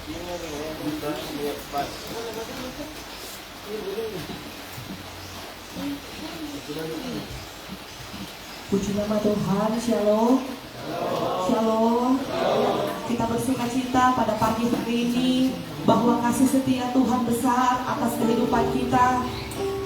Puji nama Tuhan, shalom. Shalom. Kita bersuka cita pada pagi hari ini bahwa kasih setia Tuhan besar atas kehidupan kita.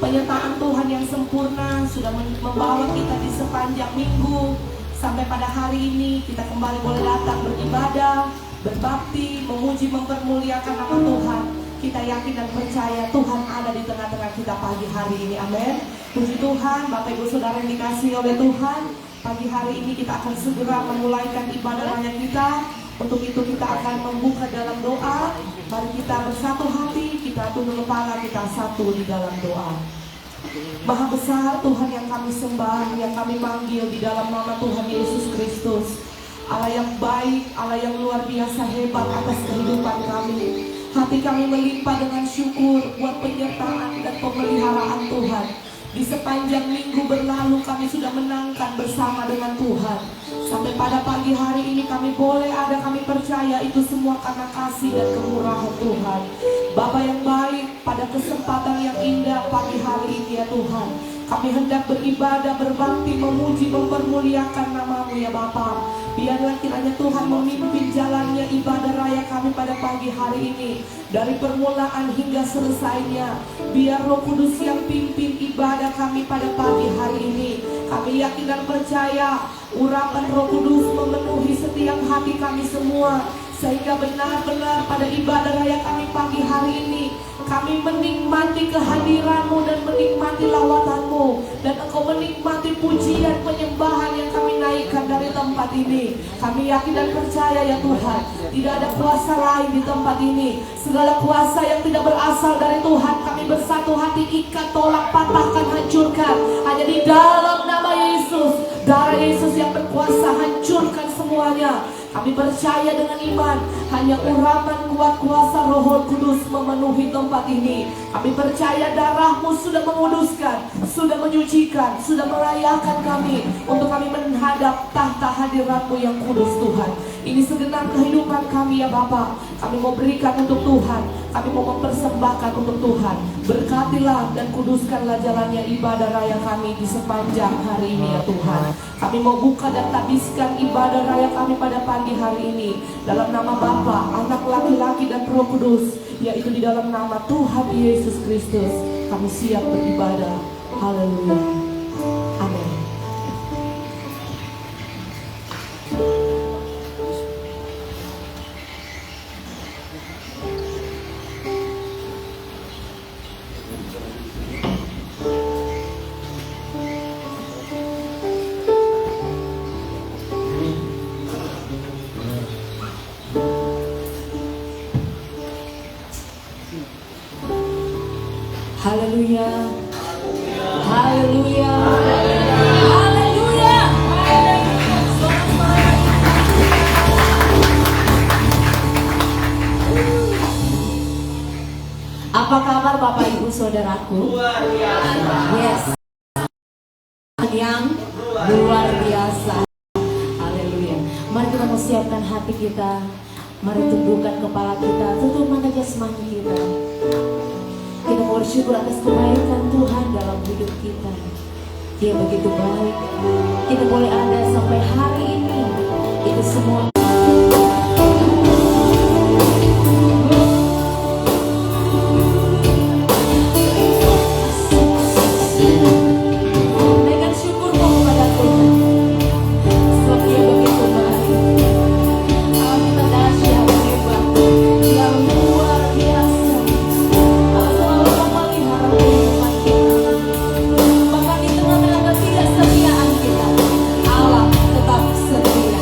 Penyertaan Tuhan yang sempurna sudah membawa kita di sepanjang minggu. Sampai pada hari ini kita kembali boleh datang beribadah, berbakti, memuji, mempermuliakan nama Tuhan. Kita yakin dan percaya Tuhan ada di tengah-tengah kita pagi hari ini. Amin. Puji Tuhan, Bapak Ibu Saudara yang dikasihi oleh Tuhan. Pagi hari ini kita akan segera memulaikan ibadah raya kita. Untuk itu kita akan membuka dalam doa. Mari kita bersatu hati, kita tunduk kepala, kita satu di dalam doa. Maha besar Tuhan yang kami sembah, yang kami manggil di dalam nama Tuhan Yesus Kristus. Allah yang baik, Allah yang luar biasa hebat atas kehidupan kami. Hati kami melimpah dengan syukur buat penyertaan dan pemeliharaan Tuhan. Di sepanjang minggu berlalu kami sudah menangkan bersama dengan Tuhan. Sampai pada pagi hari ini kami boleh ada, kami percaya itu semua karena kasih dan kemurahan Tuhan. Bapa yang baik, pada kesempatan yang indah pagi hari ini ya Tuhan, kami hendak beribadah, berbakti, memuji, mempermuliakan nama-Mu ya Bapa. Biarlah kiranya Tuhan memimpin jalannya ibadah raya kami pada pagi hari ini. Dari permulaan hingga selesainya, biar Roh Kudus yang pimpin ibadah kami pada pagi hari ini. Kami yakin dan percaya urapan Roh Kudus memenuhi setiap hati kami semua, sehingga benar-benar pada ibadah raya kami pagi hari ini kami menikmati kehadiran-Mu dan menikmati lawatan-Mu, dan Engkau menikmati pujian penyembahan yang kami naikkan dari tempat ini. Kami yakin dan percaya ya Tuhan, tidak ada kuasa lain di tempat ini. Segala kuasa yang tidak berasal dari Tuhan kami bersatu hati ikat, tolak, patahkan, hancurkan. Hanya di dalam nama Yesus, darah Yesus yang berkuasa, hancurkan semuanya. Kami percaya dengan iman, hanya urapan kuat kuasa Roh Kudus memenuhi tempat ini. Kami percaya darah-Mu sudah menguduskan, sudah menyucikan, sudah merayakan kami untuk kami menghadap tahta hadirat-Mu yang kudus Tuhan. Ini segenap kehidupan kami ya Bapa. Kami mau berikan untuk Tuhan, kami mau mempersembahkan untuk Tuhan. Berkatilah dan kuduskanlah jalannya ibadah raya kami di sepanjang hari ini ya Tuhan. Kami mau buka dan tabiskan ibadah raya kami pada pagi hari ini dalam nama Bapa, Anak laki-laki dan Roh Kudus, yaitu di dalam nama Tuhan Yesus Kristus kami siap beribadah. Haleluya. Amin. Haleluya. Haleluya. Haleluya. Apa kabar Bapak Ibu Saudaraku? Yes. Yang luar biasa. Haleluya. Mari kita siapkan hati kita. Mari tundukkan kepala kita, tutup mata jasmani kita. Kita bersyukur atas kebaikan Tuhan dalam hidup kita. Dia begitu baik. Kita boleh ada sampai hari ini. Itu semua dengan syukur kepada Tuhan. Sebab Dia begitu baik. Allah kita dahsyat, hebat, Dia luar biasa. Bahkan di tengah-tengah ketidaksetiaan kita, Allah tetap setia.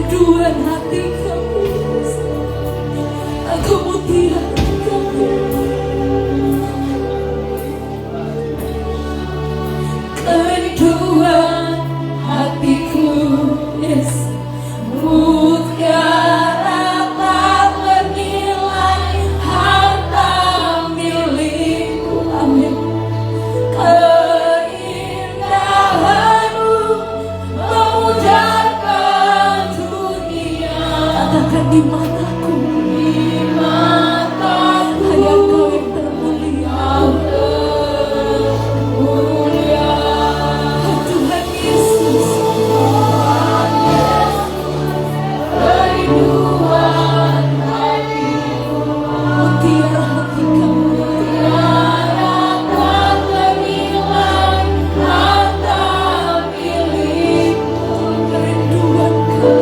kerinduan hati kami, aku mutiara kami, kerinduan hatiku, yes, mutiara tak bernilai, harta milikku, amin. Keindahanmu memujarkan dunia. Katakan di mataku, hanya Kau yang termulia, oh Tuhan Yesus, kerinduan hatiku, mutiara hati Kau, tak bernilai, harta milikku, kerinduan Kau,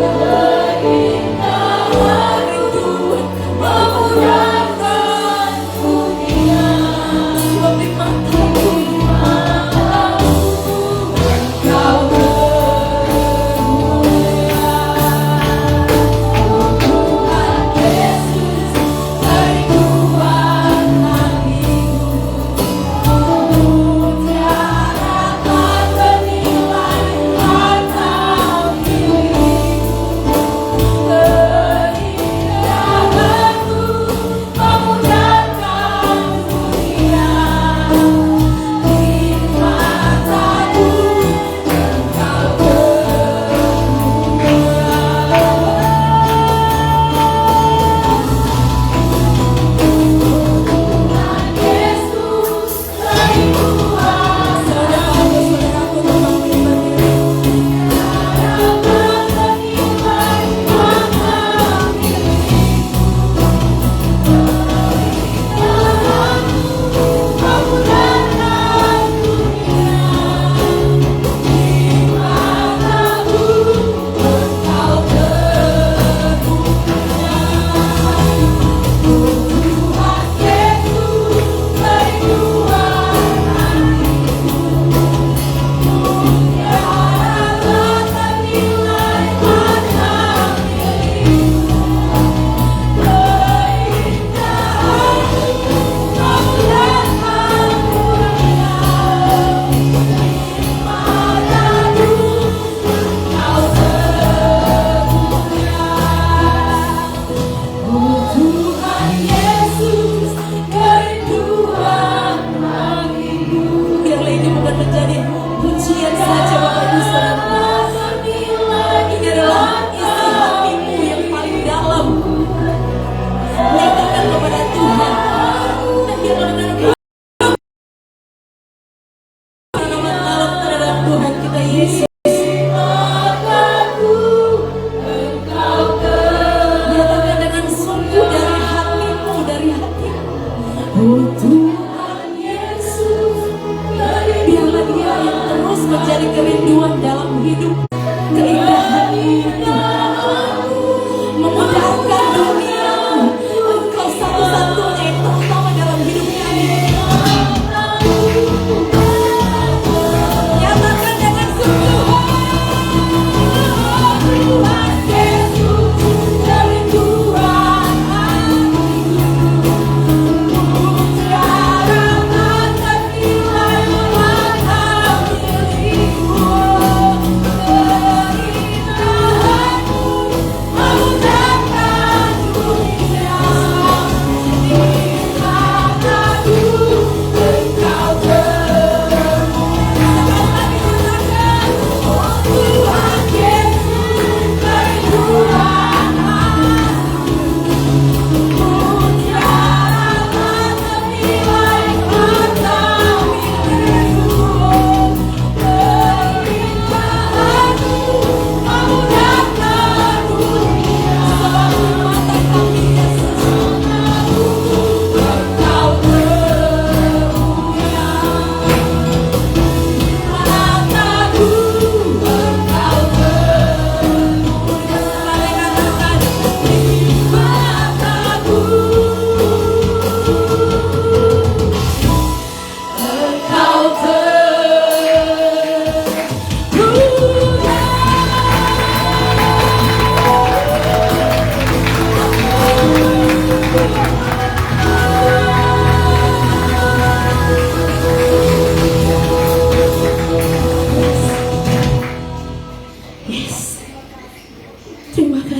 keindahan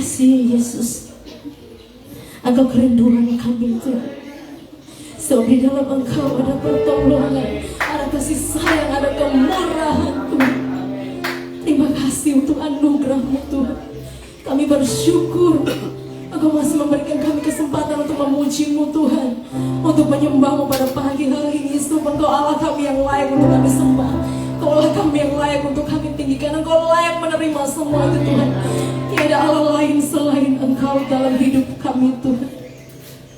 kasih Yesus. Engkau kerinduan kami Tuhan. Sebab di dalam Engkau ada pertolongan, ada kasih sayang, ada kemurahan Tuhan. Terima kasih untuk anugerah-Mu Tuhan. Kami bersyukur Engkau masih memberikan kami kesempatan untuk memuji-Mu Tuhan, untuk menyembah-Mu pada pagi hari ini. Sebab Engkau Allah kami yang layak untuk kami sembah, Engkau Allah kami yang layak untuk kami tinggikan. Engkau layak menerima semua itu Tuhan. Tiada Allah lain selain Engkau dalam hidup kami Tuhan.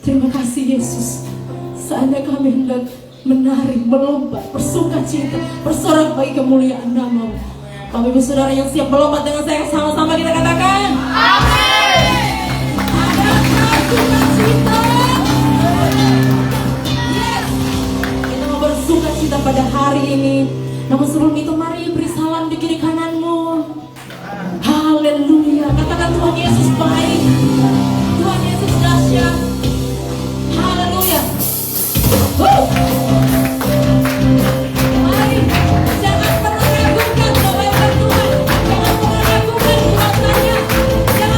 Terima kasih Yesus. Saatnya kami hendak menari, melompat, bersuka cita, bersorak bagi kemuliaan nama-Mu. Bapak Ibu Saudara yang siap melompat dengan saya, sama-sama kita katakan amin. Ada bersuka cita. Yes. Kita mau bersuka cita pada hari ini. Namun sebelum itu mari beri salam di kiri kananmu. Haleluya. Katakan Tuhan Yesus baik, Tuhan Yesus dahsyat. Haleluya. Mari, jangan pernah ragukan bahwa Tuhan, jangan pernah ragukan kuasanya, jangan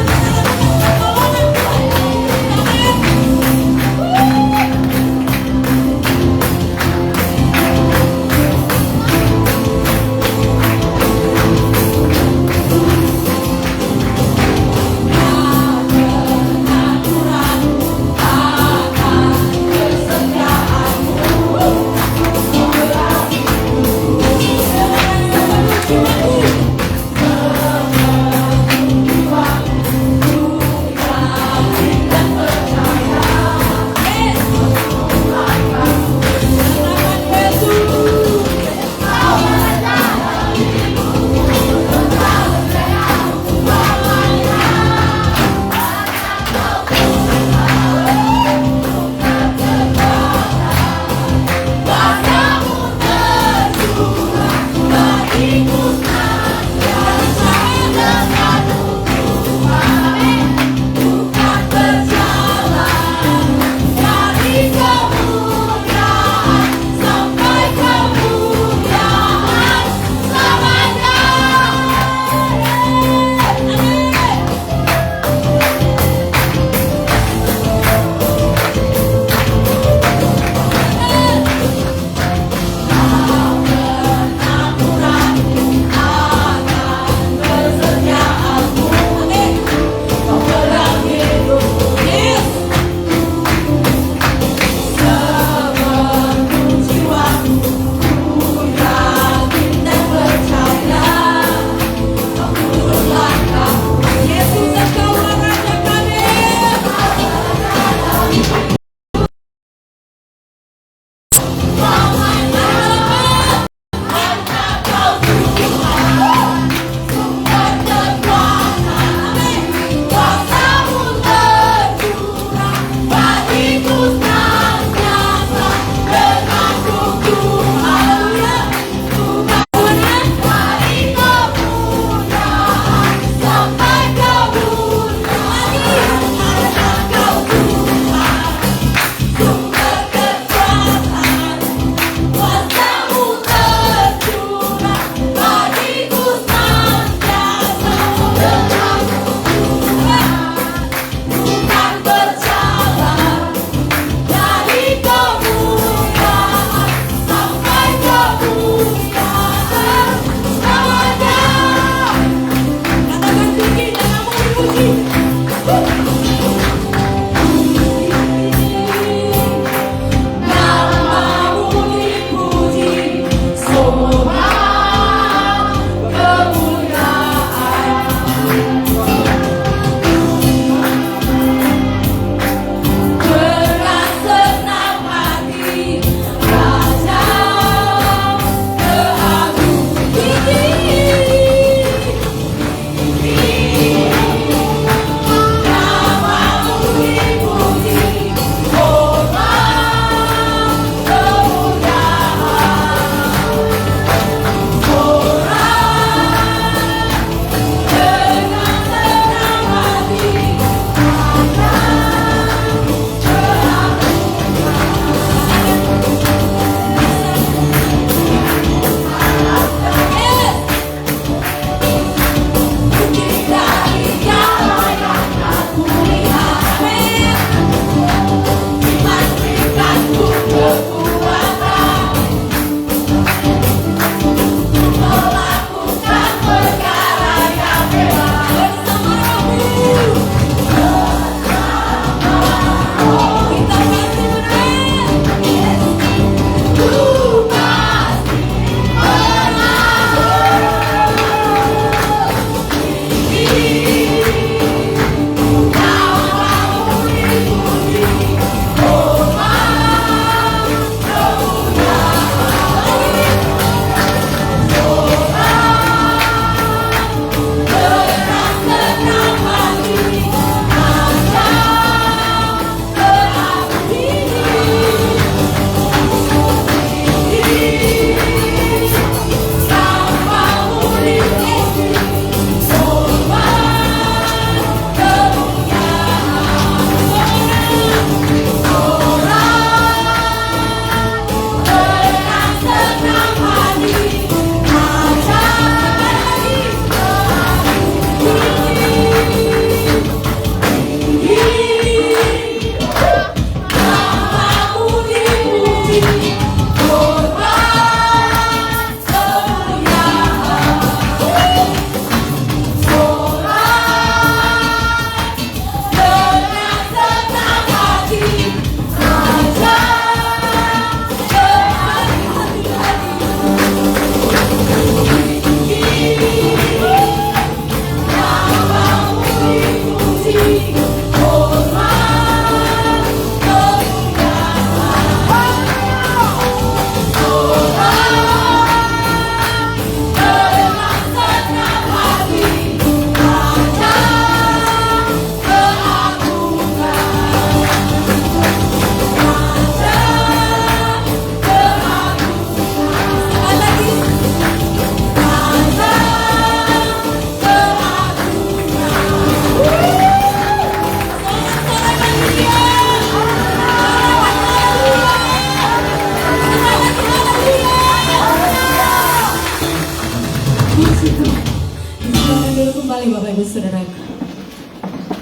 Kembali Bapak Ibu Saudaraku,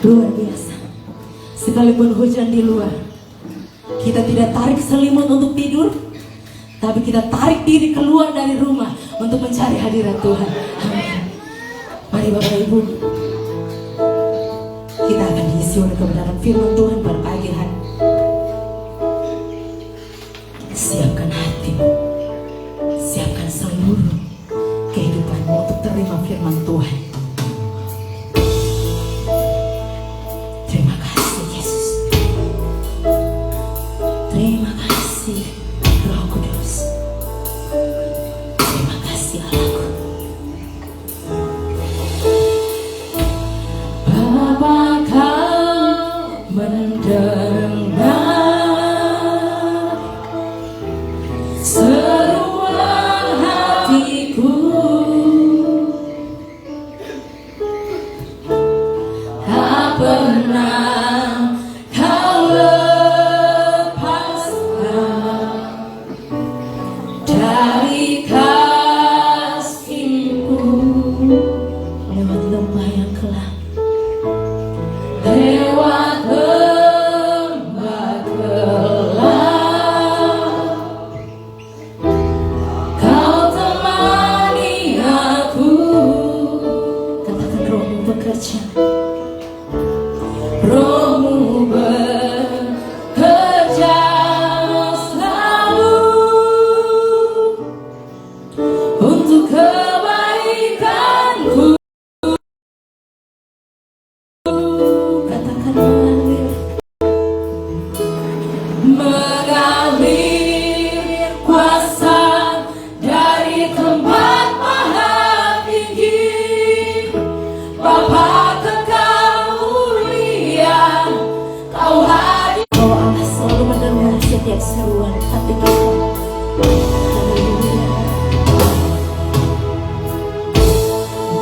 luar biasa. Sekalipun hujan di luar, kita tidak tarik selimut untuk tidur, tapi kita tarik diri keluar dari rumah untuk mencari hadirat Tuhan. Amin. Mari Bapak Ibu, kita akan diisi oleh kebenaran firman Tuhan pada pagi hari. Siapkan hatimu, siapkan seluruh kehidupanmu untuk terima firman Tuhan. Terima kasih Yesus, terima kasih Roh Kudus, terima kasih Allahku. Bapa, Kau mendengar seruan hatiku. Tak pernah Kau lepaskan dari kasih-Mu. Lewat lembah yang gelap, lewat lembah gelap, Kau temani aku. Katakan Roh-Mu bekerja, Roh-Mu bekerja selalu untuk kebaikanku. Katakan mengalir kuasa dari tempat maha tinggi. Bapa kekal mulia, Kau hadir. Kau Allah selalu mendengar setiap seruan hati kita. Haleluya.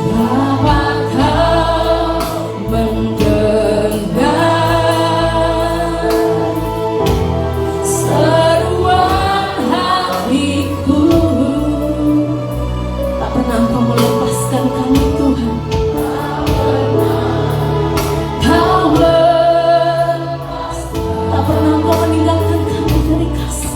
Bapa, Kau mendengar seruan hatiku. Tak pernah Kau melepaskan kami Tuhan. Kau lepas, tak pernah Kau meninggalkan kami dari kasih.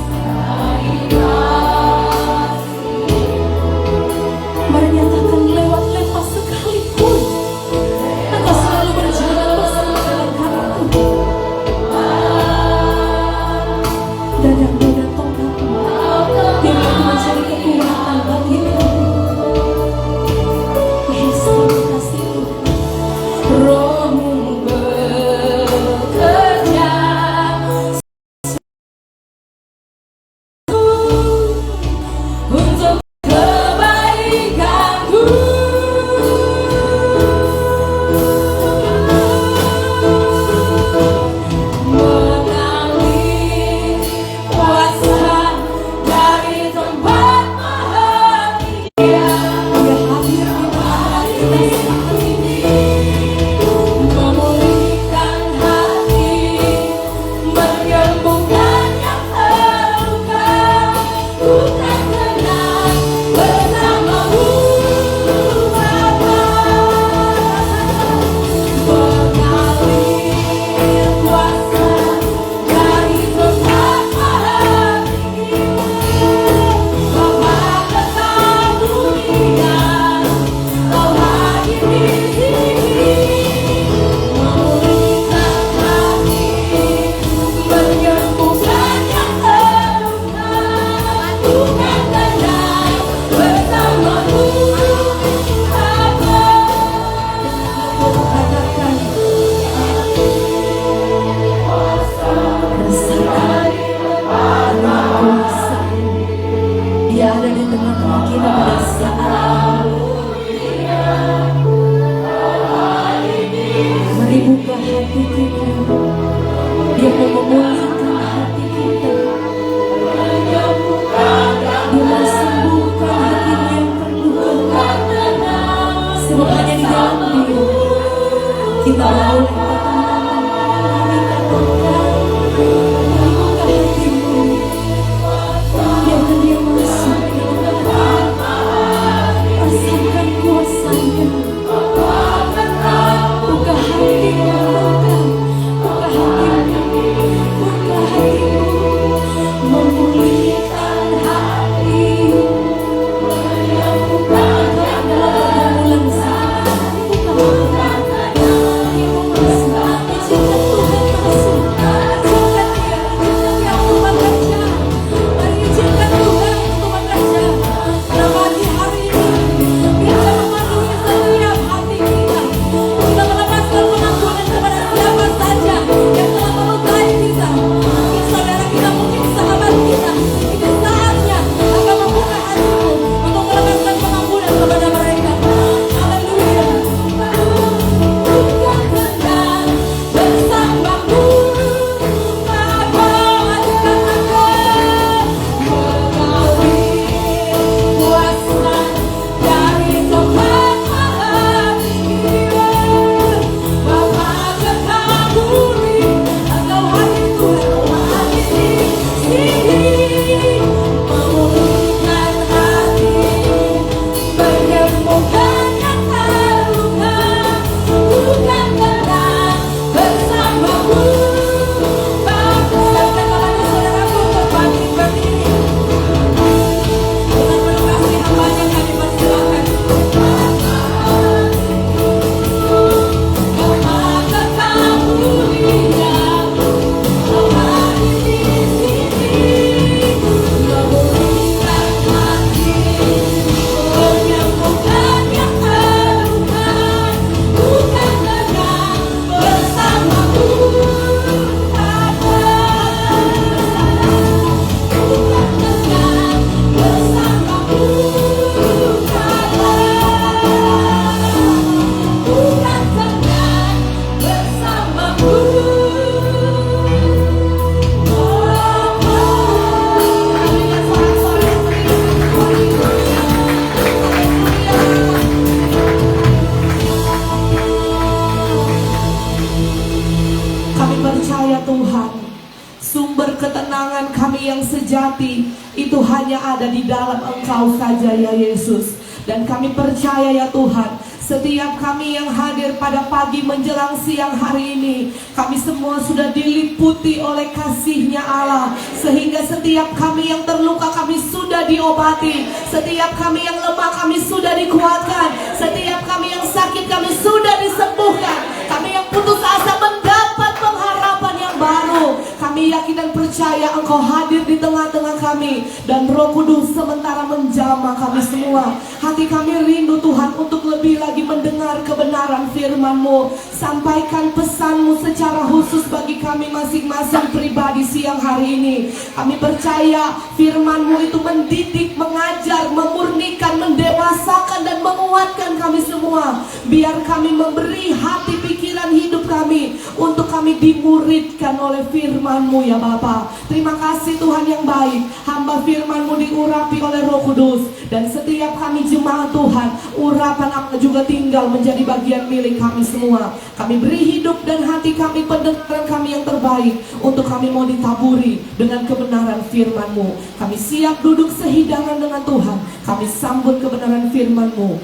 ketenangan kami yang sejati itu hanya ada di dalam Engkau saja ya Yesus. Dan kami percaya ya Tuhan, setiap kami yang hadir pada pagi menjelang siang hari ini, kami semua sudah diliputi oleh kasih-Nya Allah. Sehingga setiap kami yang terluka kami sudah diobati, setiap kami yang lemah kami sudah dikuatkan, setiap kami yang sakit kami sudah disembuhkan, kami yang putus asa mendapat pengharapan yang baru. Kami yakin dan percaya Engkau hadir di tengah-tengah kami, dan Roh Kudus sementara menjamah kami semua. Hati kami rindu Tuhan untuk lebih lagi mendengar kebenaran firman-Mu. Sampaikan pesan-Mu secara khusus bagi kami masing-masing pribadi siang hari ini. Kami percaya firman-Mu itu mendidik, mengajar, memurnikan, mendewasakan dan menguatkan kami semua. Biar kami memberi hati pikiran hidup kami untuk kami dimuridkan oleh firman-Mu ya Bapa. Terima kasih Tuhan yang baik. Hamba firman-Mu diurapi oleh Roh Kudus, dan setiap kami jemaat Tuhan, urapan Allah juga tinggal menjadi bagian milik kami semua. Kami beri hidup dan hati kami, pendengaran kami yang terbaik, untuk kami mau ditaburi dengan kebenaran firman-Mu. Kami siap duduk sehidangan dengan Tuhan. Kami sambut kebenaran firman-Mu.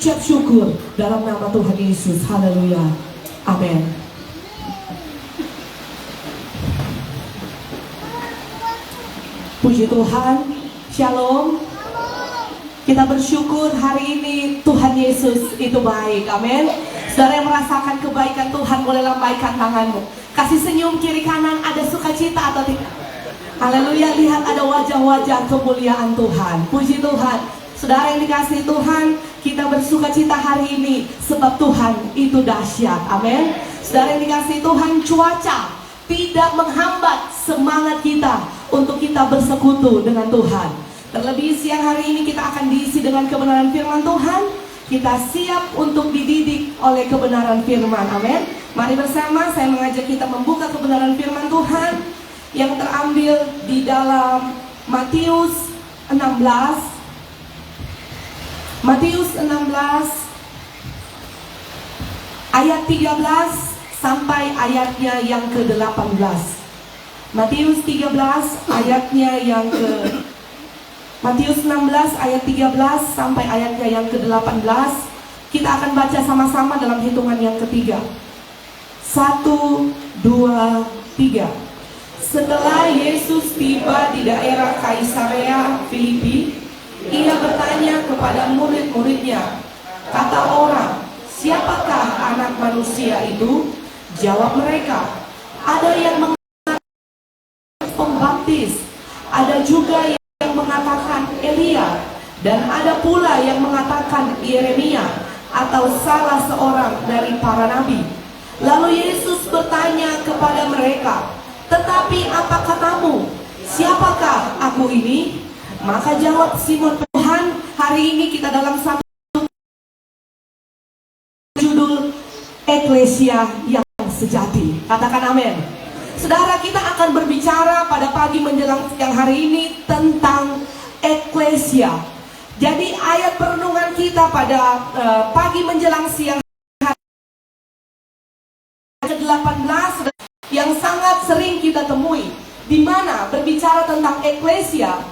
Ucap syukur dalam nama Tuhan Yesus. Haleluya. Amin. Puji Tuhan. Shalom. Kita bersyukur hari ini Tuhan Yesus itu baik. Amin. Saudara yang merasakan kebaikan Tuhan, boleh lambaikan tanganmu. Kasih senyum kiri kanan. Ada sukacita atau tidak? Haleluya. Lihat ada wajah-wajah kemuliaan Tuhan. Puji Tuhan. Saudara yang dikasihi Tuhan, kita bersukacita hari ini sebab Tuhan itu dahsyat. Amin. Saudara yang dikasihi Tuhan, cuaca tidak menghambat semangat kita untuk kita bersekutu dengan Tuhan. Terlebih siang hari ini kita akan diisi dengan kebenaran firman Tuhan. Kita siap untuk dididik oleh kebenaran firman. Amin. Mari bersama saya mengajak kita membuka kebenaran firman Tuhan yang terambil di dalam Matius 16. Matius 16 ayat 13 sampai ayatnya yang ke-18. Matius 13 ayatnya yang Matius 16 ayat 13 sampai ayatnya yang ke-18. Kita akan baca sama-sama dalam hitungan yang ketiga. 1, 2, 3. Setelah Yesus tiba di daerah Kaisarea Filipi, ia bertanya kepada murid-muridnya, kata orang, siapakah anak manusia itu? Jawab mereka, ada yang mengatakan pembaptis, ada juga yang mengatakan Elia, dan ada pula yang mengatakan Yeremia atau salah seorang dari para nabi. Lalu Yesus bertanya kepada mereka, tetapi apa katamu? Siapakah aku ini? Maka jawab Simon, Tuhan, hari ini kita dalam satu judul Eklesia yang sejati. Katakan amin. Saudara, kita akan berbicara pada pagi menjelang siang hari ini tentang eklesia. Jadi ayat perenungan kita pada pagi menjelang siang hari 18 yang sangat sering kita temui, di mana berbicara tentang eklesia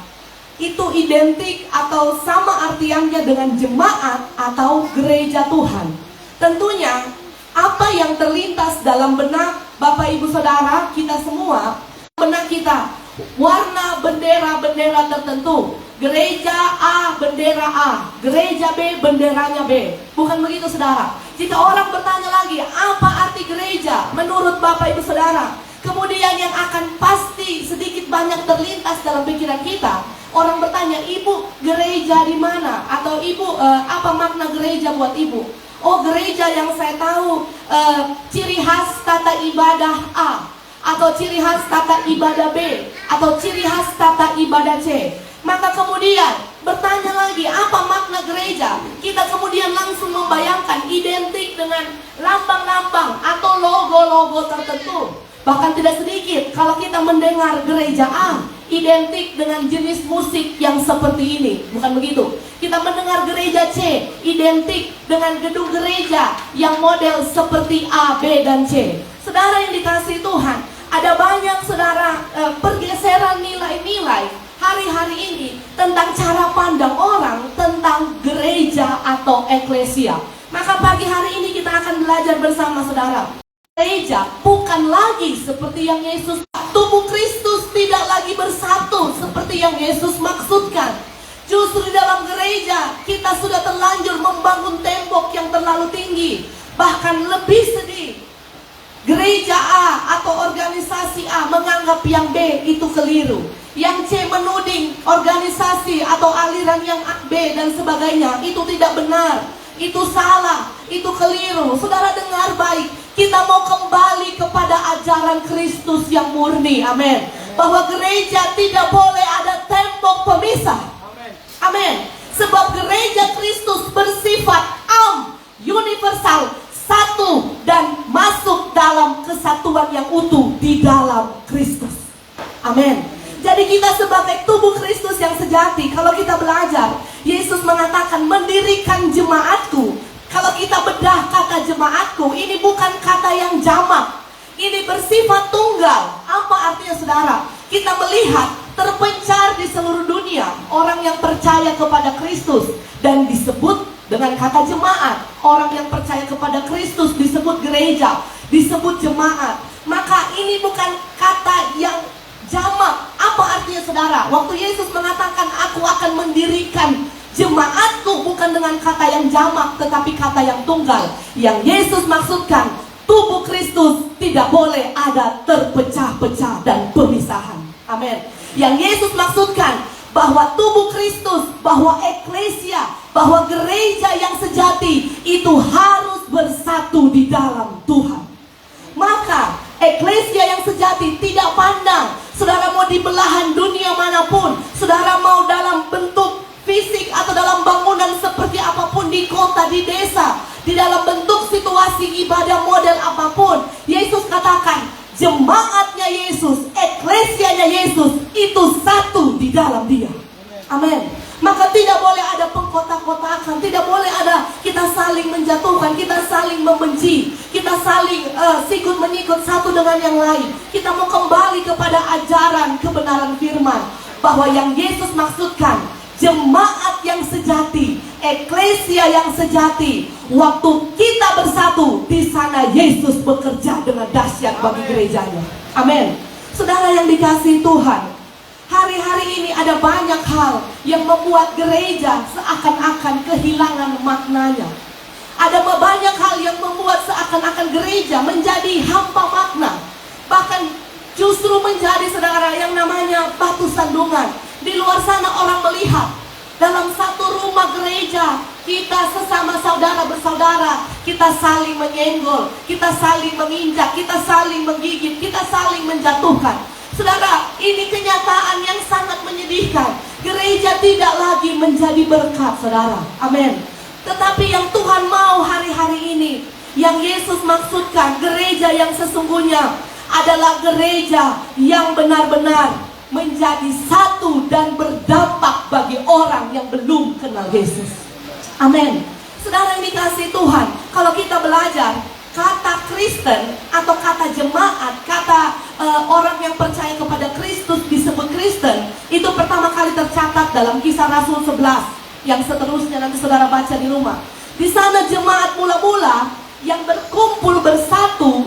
itu identik atau sama artiannya dengan jemaat atau gereja Tuhan. Tentunya apa yang terlintas dalam benak Bapak Ibu Saudara kita semua, benak kita, warna bendera-bendera tertentu. Gereja A, bendera A. Gereja B, benderanya B. Bukan begitu saudara. Jika orang bertanya lagi, apa arti gereja menurut Bapak Ibu Saudara? Kemudian yang akan pasti sedikit banyak terlintas dalam pikiran kita, orang bertanya, ibu gereja di mana? Atau ibu apa makna gereja buat ibu? Oh, gereja yang saya tahu ciri khas tata ibadah A, atau ciri khas tata ibadah B, atau ciri khas tata ibadah C. Maka kemudian bertanya lagi, apa makna gereja? Kita kemudian langsung membayangkan identik dengan lambang-lambang atau logo-logo tertentu. Bahkan tidak sedikit kalau kita mendengar gereja A identik dengan jenis musik yang seperti ini. Bukan begitu. Kita mendengar gereja C identik dengan gedung gereja yang model seperti A, B, dan C. Saudara yang dikasihi Tuhan, ada banyak saudara pergeseran nilai-nilai hari-hari ini tentang cara pandang orang tentang gereja atau eklesia. Maka pagi hari ini kita akan belajar bersama saudara. Gereja bukan lagi seperti yang Yesus, tubuh Kristus tidak lagi bersatu seperti yang Yesus maksudkan. Justru di dalam gereja kita sudah terlanjur membangun tembok yang terlalu tinggi. Bahkan lebih sedih, gereja A atau organisasi A menganggap yang B itu keliru. Yang C menuding organisasi atau aliran yang A, B dan sebagainya itu tidak benar, itu salah, itu keliru. Saudara dengar baik, kita mau kembali kepada ajaran Kristus yang murni, amin. Bahwa gereja tidak boleh ada tembok pemisah, amin. Sebab gereja Kristus bersifat universal, satu dan masuk dalam kesatuan yang utuh di dalam Kristus, amin. Jadi kita sebagai tubuh Kristus yang sejati, kalau kita belajar, Yesus mengatakan mendirikan jemaatku. Kalau kita bedah kata jemaatku, ini bukan kata yang jamak. Ini bersifat tunggal. Apa artinya saudara? Kita melihat terpencar di seluruh dunia orang yang percaya kepada Kristus dan disebut dengan kata jemaat. Orang yang percaya kepada Kristus disebut gereja, disebut jemaat. Maka ini bukan kata yang jamak. Apa artinya saudara? Waktu Yesus mengatakan aku akan mendirikan jemaatku, bukan dengan kata yang jamak tetapi kata yang tunggal. Yang Yesus maksudkan, tubuh Kristus tidak boleh ada terpecah-pecah dan pemisahan, amin. Yang Yesus maksudkan bahwa tubuh Kristus, bahwa eklesia, bahwa gereja yang sejati itu harus bersatu di dalam Tuhan. Maka eklesia yang sejati tidak pandang saudara mau di belahan dunia manapun, saudara mau dalam bentuk fisik atau dalam bangunan seperti apapun, di kota, di desa, di dalam bentuk situasi ibadah model apapun. Yesus katakan jemaatnya Yesus, eklesianya Yesus itu satu di dalam dia, amin. Maka tidak boleh ada pengkotak-kotakan, tidak boleh ada kita saling menjatuhkan, kita saling membenci, kita saling sikut menyikut satu dengan yang lain. Kita mau kembali kepada ajaran kebenaran firman, bahwa yang Yesus maksudkan jemaat yang sejati, eklesia yang sejati. Waktu kita bersatu, di sana Yesus bekerja dengan dahsyat bagi gerejanya. Amin. Saudara yang dikasihi Tuhan, hari-hari ini ada banyak hal yang membuat gereja seakan-akan kehilangan maknanya. Ada banyak hal yang membuat seakan-akan gereja menjadi hampa makna. Bahkan justru menjadi, saudara, yang namanya batu sandungan. Di luar sana orang melihat dalam satu rumah gereja, kita sesama saudara bersaudara, kita saling menyenggol, kita saling menginjak, kita saling menggigit, kita saling menjatuhkan. Saudara, ini kenyataan yang sangat menyedihkan. Gereja tidak lagi menjadi berkat, saudara. Amin. Tetapi yang Tuhan mau hari-hari ini, yang Yesus maksudkan, gereja yang sesungguhnya adalah gereja yang benar-benar menjadi satu dan berdampak bagi orang yang belum kenal Yesus. Amin. Saudara yang dikasihi Tuhan, kalau kita belajar kata Kristen atau kata jemaat, kata orang yang percaya kepada Kristus disebut Kristen, itu pertama kali tercatat dalam Kisah Rasul 11. Yang seterusnya nanti saudara baca di rumah. Di sana jemaat mula-mula yang berkumpul bersatu,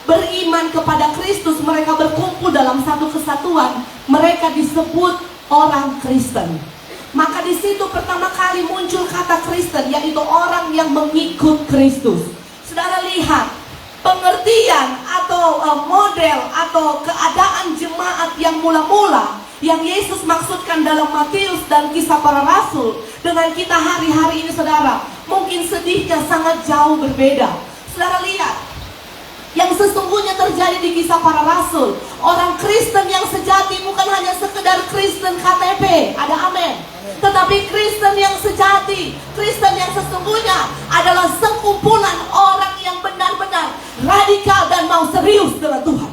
beriman kepada Kristus, mereka berkumpul dalam satu kesatuan, mereka disebut orang Kristen. Maka di situ pertama kali muncul kata Kristen, yaitu orang yang mengikut Kristus. Saudara lihat pengertian atau model atau keadaan jemaat yang mula-mula yang Yesus maksudkan dalam Matius dan Kisah Para Rasul dengan kita hari-hari ini, saudara, mungkin sedihnya sangat jauh berbeda. Saudara lihat, yang sesungguhnya terjadi di Kisah Para Rasul, orang Kristen yang sejati bukan hanya sekedar Kristen KTP, ada amin, tetapi Kristen yang sejati, Kristen yang sesungguhnya adalah sekumpulan orang yang benar-benar radikal dan mau serius dengan Tuhan.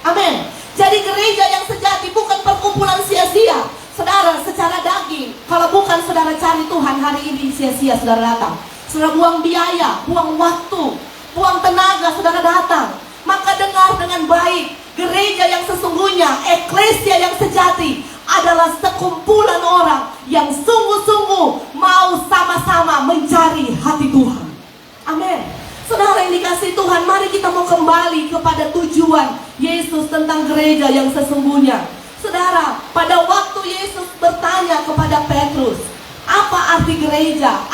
Amin. Jadi gereja yang sejati bukan perkumpulan sia-sia. Saudara, secara daging, kalau bukan saudara cari Tuhan hari ini, sia-sia saudara datang. Saudara buang biaya, buang waktu, buang tenaga saudara datang. Maka dengar dengan baik, gereja yang sesungguhnya, eklesia yang sejati adalah sekumpulan orang yang sungguh-sungguh mau sama-sama mencari hati Tuhan. Amin. Saudara yang dikasihi Tuhan, mari kita mau kembali kepada tujuan Yesus tentang gereja yang sesungguhnya. Saudara, pada waktu Yesus bertanya kepada Petrus, apa arti gereja?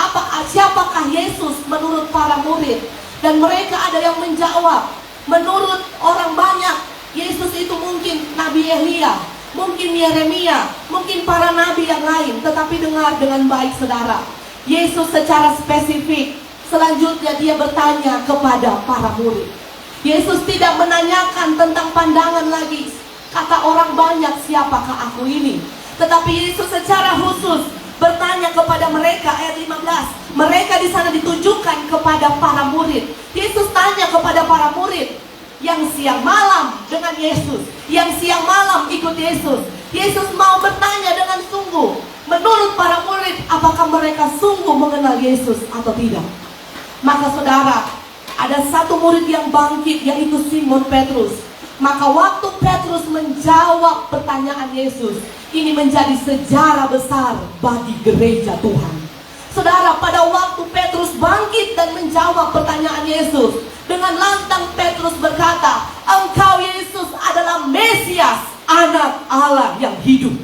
Siapakah Yesus menurut para murid? Dan mereka ada yang menjawab, menurut orang banyak, Yesus itu mungkin Nabi Elia, mungkin Yeremia, mungkin para nabi yang lain. Tetapi dengar dengan baik, saudara, Yesus secara spesifik selanjutnya dia bertanya kepada para murid. Yesus tidak menanyakan tentang pandangan lagi, kata orang banyak, siapakah aku ini? Tetapi Yesus secara khusus bertanya kepada mereka. Ayat 15, mereka di sana ditujukan kepada para murid. Yesus tanya kepada para murid yang siang malam dengan Yesus, yang siang malam ikut Yesus. Yesus mau bertanya dengan sungguh, menurut para murid, apakah mereka sungguh mengenal Yesus atau tidak? Maka saudara, ada satu murid yang bangkit, yaitu Simon Petrus. Maka waktu Petrus menjawab pertanyaan Yesus, ini menjadi sejarah besar bagi gereja Tuhan. Saudara, pada waktu Petrus bangkit dan menjawab pertanyaan Yesus, dengan lantang Petrus berkata, engkau Yesus adalah Mesias, anak Allah yang hidup.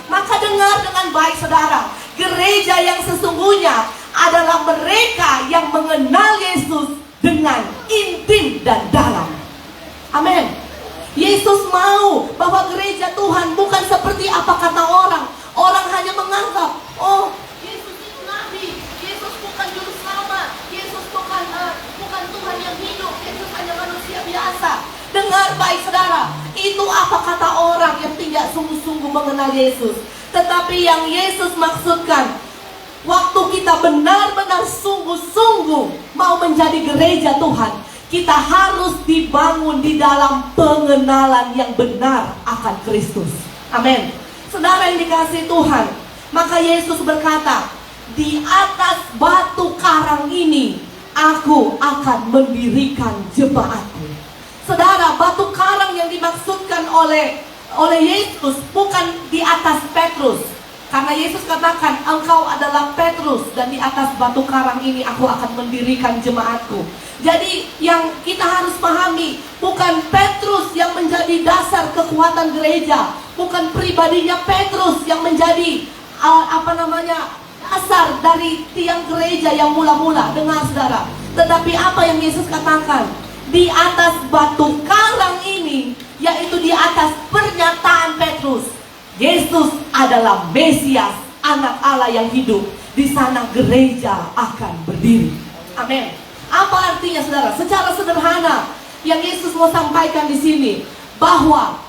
Maka dengar dengan baik, saudara, gereja yang sesungguhnya adalah mereka yang mengenal Yesus dengan intim dan dalam. Amin. Yesus mau bahwa gereja Tuhan bukan seperti apa kata orang. Orang hanya menganggap, oh Yesus itu nabi, Yesus bukan juru selamat, Yesus bukan Tuhan yang hidup, Yesus hanya manusia biasa. Dengar baik, saudara, itu apa kata orang yang tidak sungguh-sungguh mengenal Yesus. Tetapi yang Yesus maksudkan, waktu kita benar-benar sungguh-sungguh mau menjadi gereja Tuhan, kita harus dibangun di dalam pengenalan yang benar akan Kristus. Amin. Saudara yang dikasihi Tuhan, maka Yesus berkata, di atas batu karang ini aku akan mendirikan jemaatku. Saudara, batu karang yang dimaksudkan oleh Yesus bukan di atas Petrus. Karena Yesus katakan, engkau adalah Petrus, dan di atas batu karang ini aku akan mendirikan jemaatku. Jadi yang kita harus pahami, bukan Petrus yang menjadi dasar kekuatan gereja, bukan pribadinya Petrus yang menjadi dasar dari tiang gereja yang mula-mula. Dengar saudara, tetapi apa yang Yesus katakan? Di atas batu karang ini, yaitu di atas pernyataan Petrus, Yesus adalah Mesias, anak Allah yang hidup. Di sana gereja akan berdiri. Amin. Apa artinya saudara? Secara sederhana yang Yesus mau sampaikan di sini, bahwa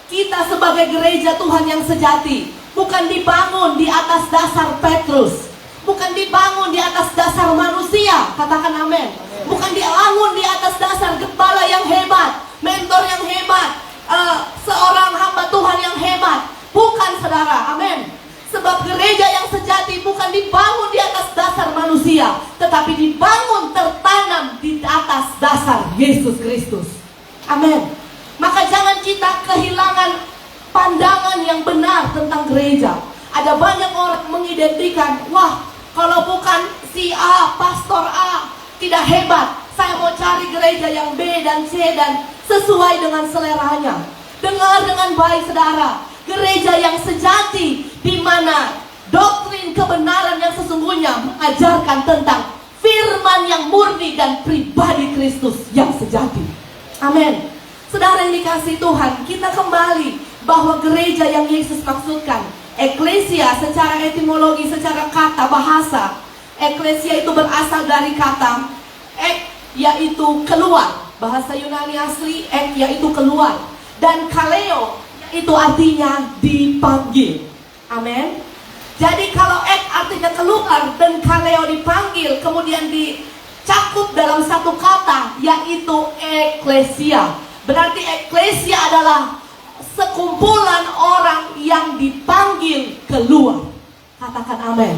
kita sebagai gereja Tuhan yang sejati bukan dibangun di atas dasar Petrus, bukan dibangun di atas dasar manusia. Katakan amin. Bukan dibangun di atas dasar gembala yang hebat, mentor yang hebat, seorang hamba Tuhan yang hebat. Bukan saudara, amin. Sebab gereja yang sejati bukan dibangun di atas dasar manusia, tetapi dibangun tertanam di atas dasar Yesus Kristus. Amin. Maka jangan kita kehilangan pandangan yang benar tentang gereja. Ada banyak orang mengidentikan, wah, kalau bukan si A, pastor A, tidak hebat. Saya mau cari gereja yang B dan C dan sesuai dengan seleranya. Dengar dengan baik saudara, gereja yang sejati, di mana doktrin kebenaran yang sesungguhnya mengajarkan tentang firman yang murni dan pribadi Kristus yang sejati. Amin. Saudara yang dikasihi Tuhan, kita kembali bahwa gereja yang Yesus maksudkan, eklesia secara etimologi, secara kata bahasa, eklesia itu berasal dari kata ek, yaitu keluar. Bahasa Yunani asli ek yaitu keluar, dan kaleo itu artinya dipanggil. Amin. Jadi kalau ek artinya keluar dan kaleo dipanggil, kemudian dicakup dalam satu kata, yaitu eklesia. Berarti eklesia adalah sekumpulan orang yang dipanggil keluar. Katakan amin.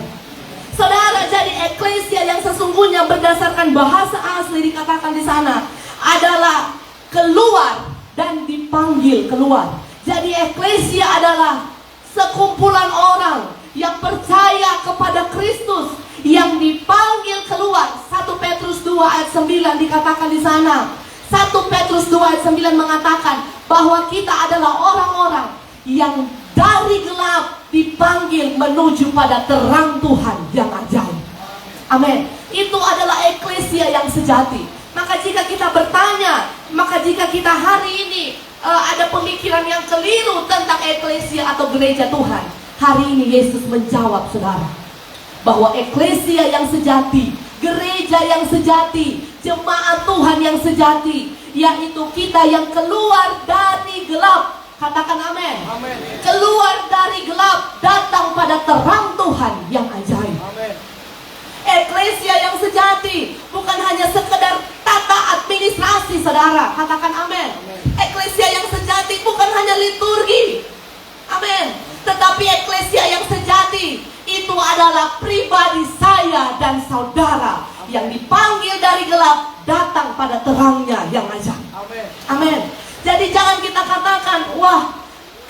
Saudara, jadi eklesia yang sesungguhnya berdasarkan bahasa asli dikatakan di sana adalah keluar dan dipanggil keluar. Jadi eklesia adalah sekumpulan orang yang percaya kepada Kristus, yang dipanggil keluar. 1 Petrus 2 ayat 9 dikatakan di sana. 1 Petrus 2 ayat 9 mengatakan bahwa kita adalah orang-orang yang dari gelap dipanggil menuju pada terang Tuhan yang ajaib. Amin. Itu adalah eklesia yang sejati. Maka jika kita bertanya, maka jika kita hari ini ada pemikiran yang keliru tentang eklesia atau gereja Tuhan, hari ini Yesus menjawab saudara, bahwa eklesia yang sejati, gereja yang sejati, jemaat Tuhan yang sejati, yaitu kita yang keluar dari gelap. Katakan amin. Amen. Keluar dari gelap, datang pada terang Tuhan yang ajaib. Amen. Eklesia yang sejati bukan hanya sekedar tata administrasi saudara. Katakan amin. Eklesia yang sejati bukan hanya liturgi. Amin. Tetapi eklesia yang sejati itu adalah pribadi saya dan saudara yang dipanggil dari gelap datang pada terangnya yang ajaib. Amin. Amin. Jadi jangan kita katakan, wah,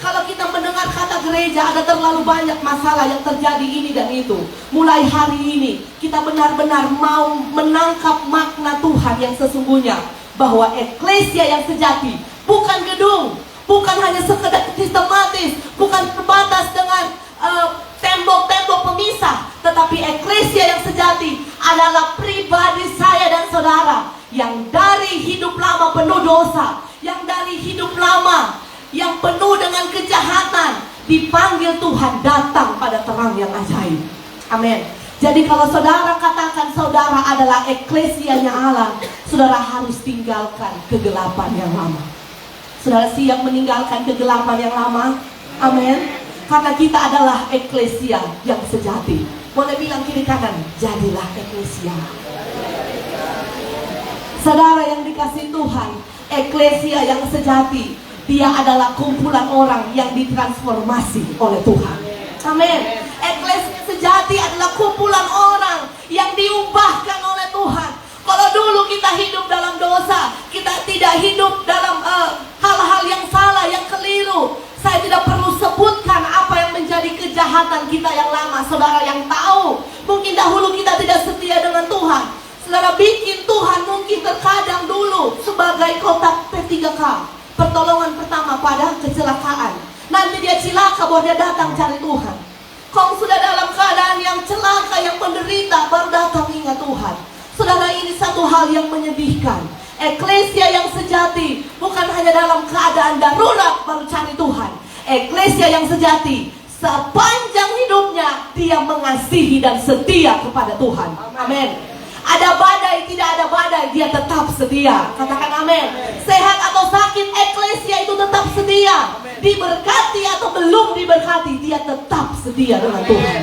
kalau kita mendengar kata gereja ada terlalu banyak masalah yang terjadi ini dan itu. Mulai hari ini kita benar-benar mau menangkap makna Tuhan yang sesungguhnya, bahwa eklesia yang sejati bukan gedung, bukan hanya sekedar sistematis, bukan terbatas dengan tembok-tembok pemisah, tetapi eklesia yang sejati adalah pribadi saya dan saudara yang dari hidup lama penuh dosa, yang dari hidup lama yang penuh dengan kejahatan, dipanggil Tuhan datang pada terang yang ajaib. Amin. Jadi kalau saudara katakan saudara adalah eklesianya Allah, saudara harus tinggalkan kegelapan yang lama. Saudara siap meninggalkan kegelapan yang lama? Amin. Karena kita adalah eklesia yang sejati. Boleh bilang kiri kanan, jadilah eklesia. Saudara yang dikasihi Tuhan, eklesia yang sejati, dia adalah kumpulan orang yang ditransformasi oleh Tuhan. Amin. Eklesia sejati adalah kumpulan orang yang diubahkan oleh Tuhan. Kalau dulu kita hidup dalam dosa, kita tidak hidup dalam hal-hal yang salah, yang keliru. Saya tidak perlu sebutkan apa yang menjadi kejahatan kita yang lama. Saudara yang tahu, mungkin dahulu kita tidak setia dengan Tuhan. Saudara bikin Tuhan mungkin terkadang dulu sebagai kotak P3K, pertolongan pertama pada kecelakaan. Nanti dia cilaka bahwa dia datang cari Tuhan. Kau sudah dalam keadaan yang celaka, yang menderita, baru datang ingat Tuhan. Saudara, ini satu hal yang menyedihkan. Eklesia yang sejati bukan hanya dalam keadaan darurat baru cari Tuhan. Eklesia yang sejati sepanjang hidupnya dia mengasihi dan setia kepada Tuhan. Amin. Ada badai, tidak ada badai, dia tetap setia. Katakan amin. Sehat atau sakit, eklesia itu tetap setia. Diberkati atau belum diberkati, dia tetap setia dengan Tuhan.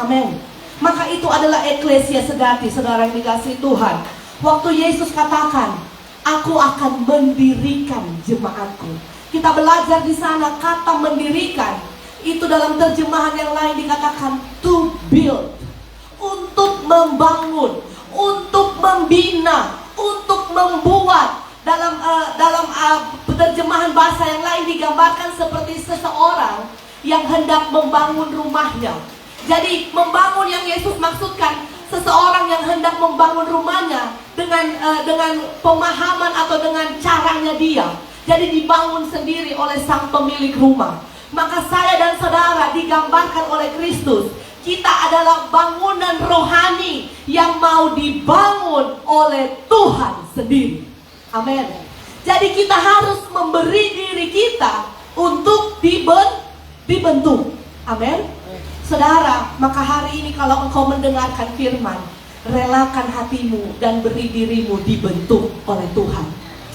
Amin. Maka itu adalah eklesia sejati, saudara yang dikasihi Tuhan. Waktu Yesus katakan, aku akan mendirikan jemaatku. Kita belajar di sana kata mendirikan. Itu dalam terjemahan yang lain dikatakan to build. Untuk membangun, untuk membina, untuk membuat. Dalam terjemahan bahasa yang lain digambarkan seperti seseorang yang hendak membangun rumahnya. Jadi membangun yang Yesus maksudkan seseorang yang hendak membangun rumahnya dengan pemahaman atau dengan caranya dia. Jadi dibangun sendiri oleh sang pemilik rumah. Maka saya dan saudara digambarkan oleh Kristus. Kita adalah bangunan rohani yang mau dibangun oleh Tuhan sendiri. Amin. Jadi kita harus memberi diri kita untuk dibentuk. Amin. Saudara, maka hari ini kalau engkau mendengarkan firman, relakan hatimu dan beri dirimu dibentuk oleh Tuhan.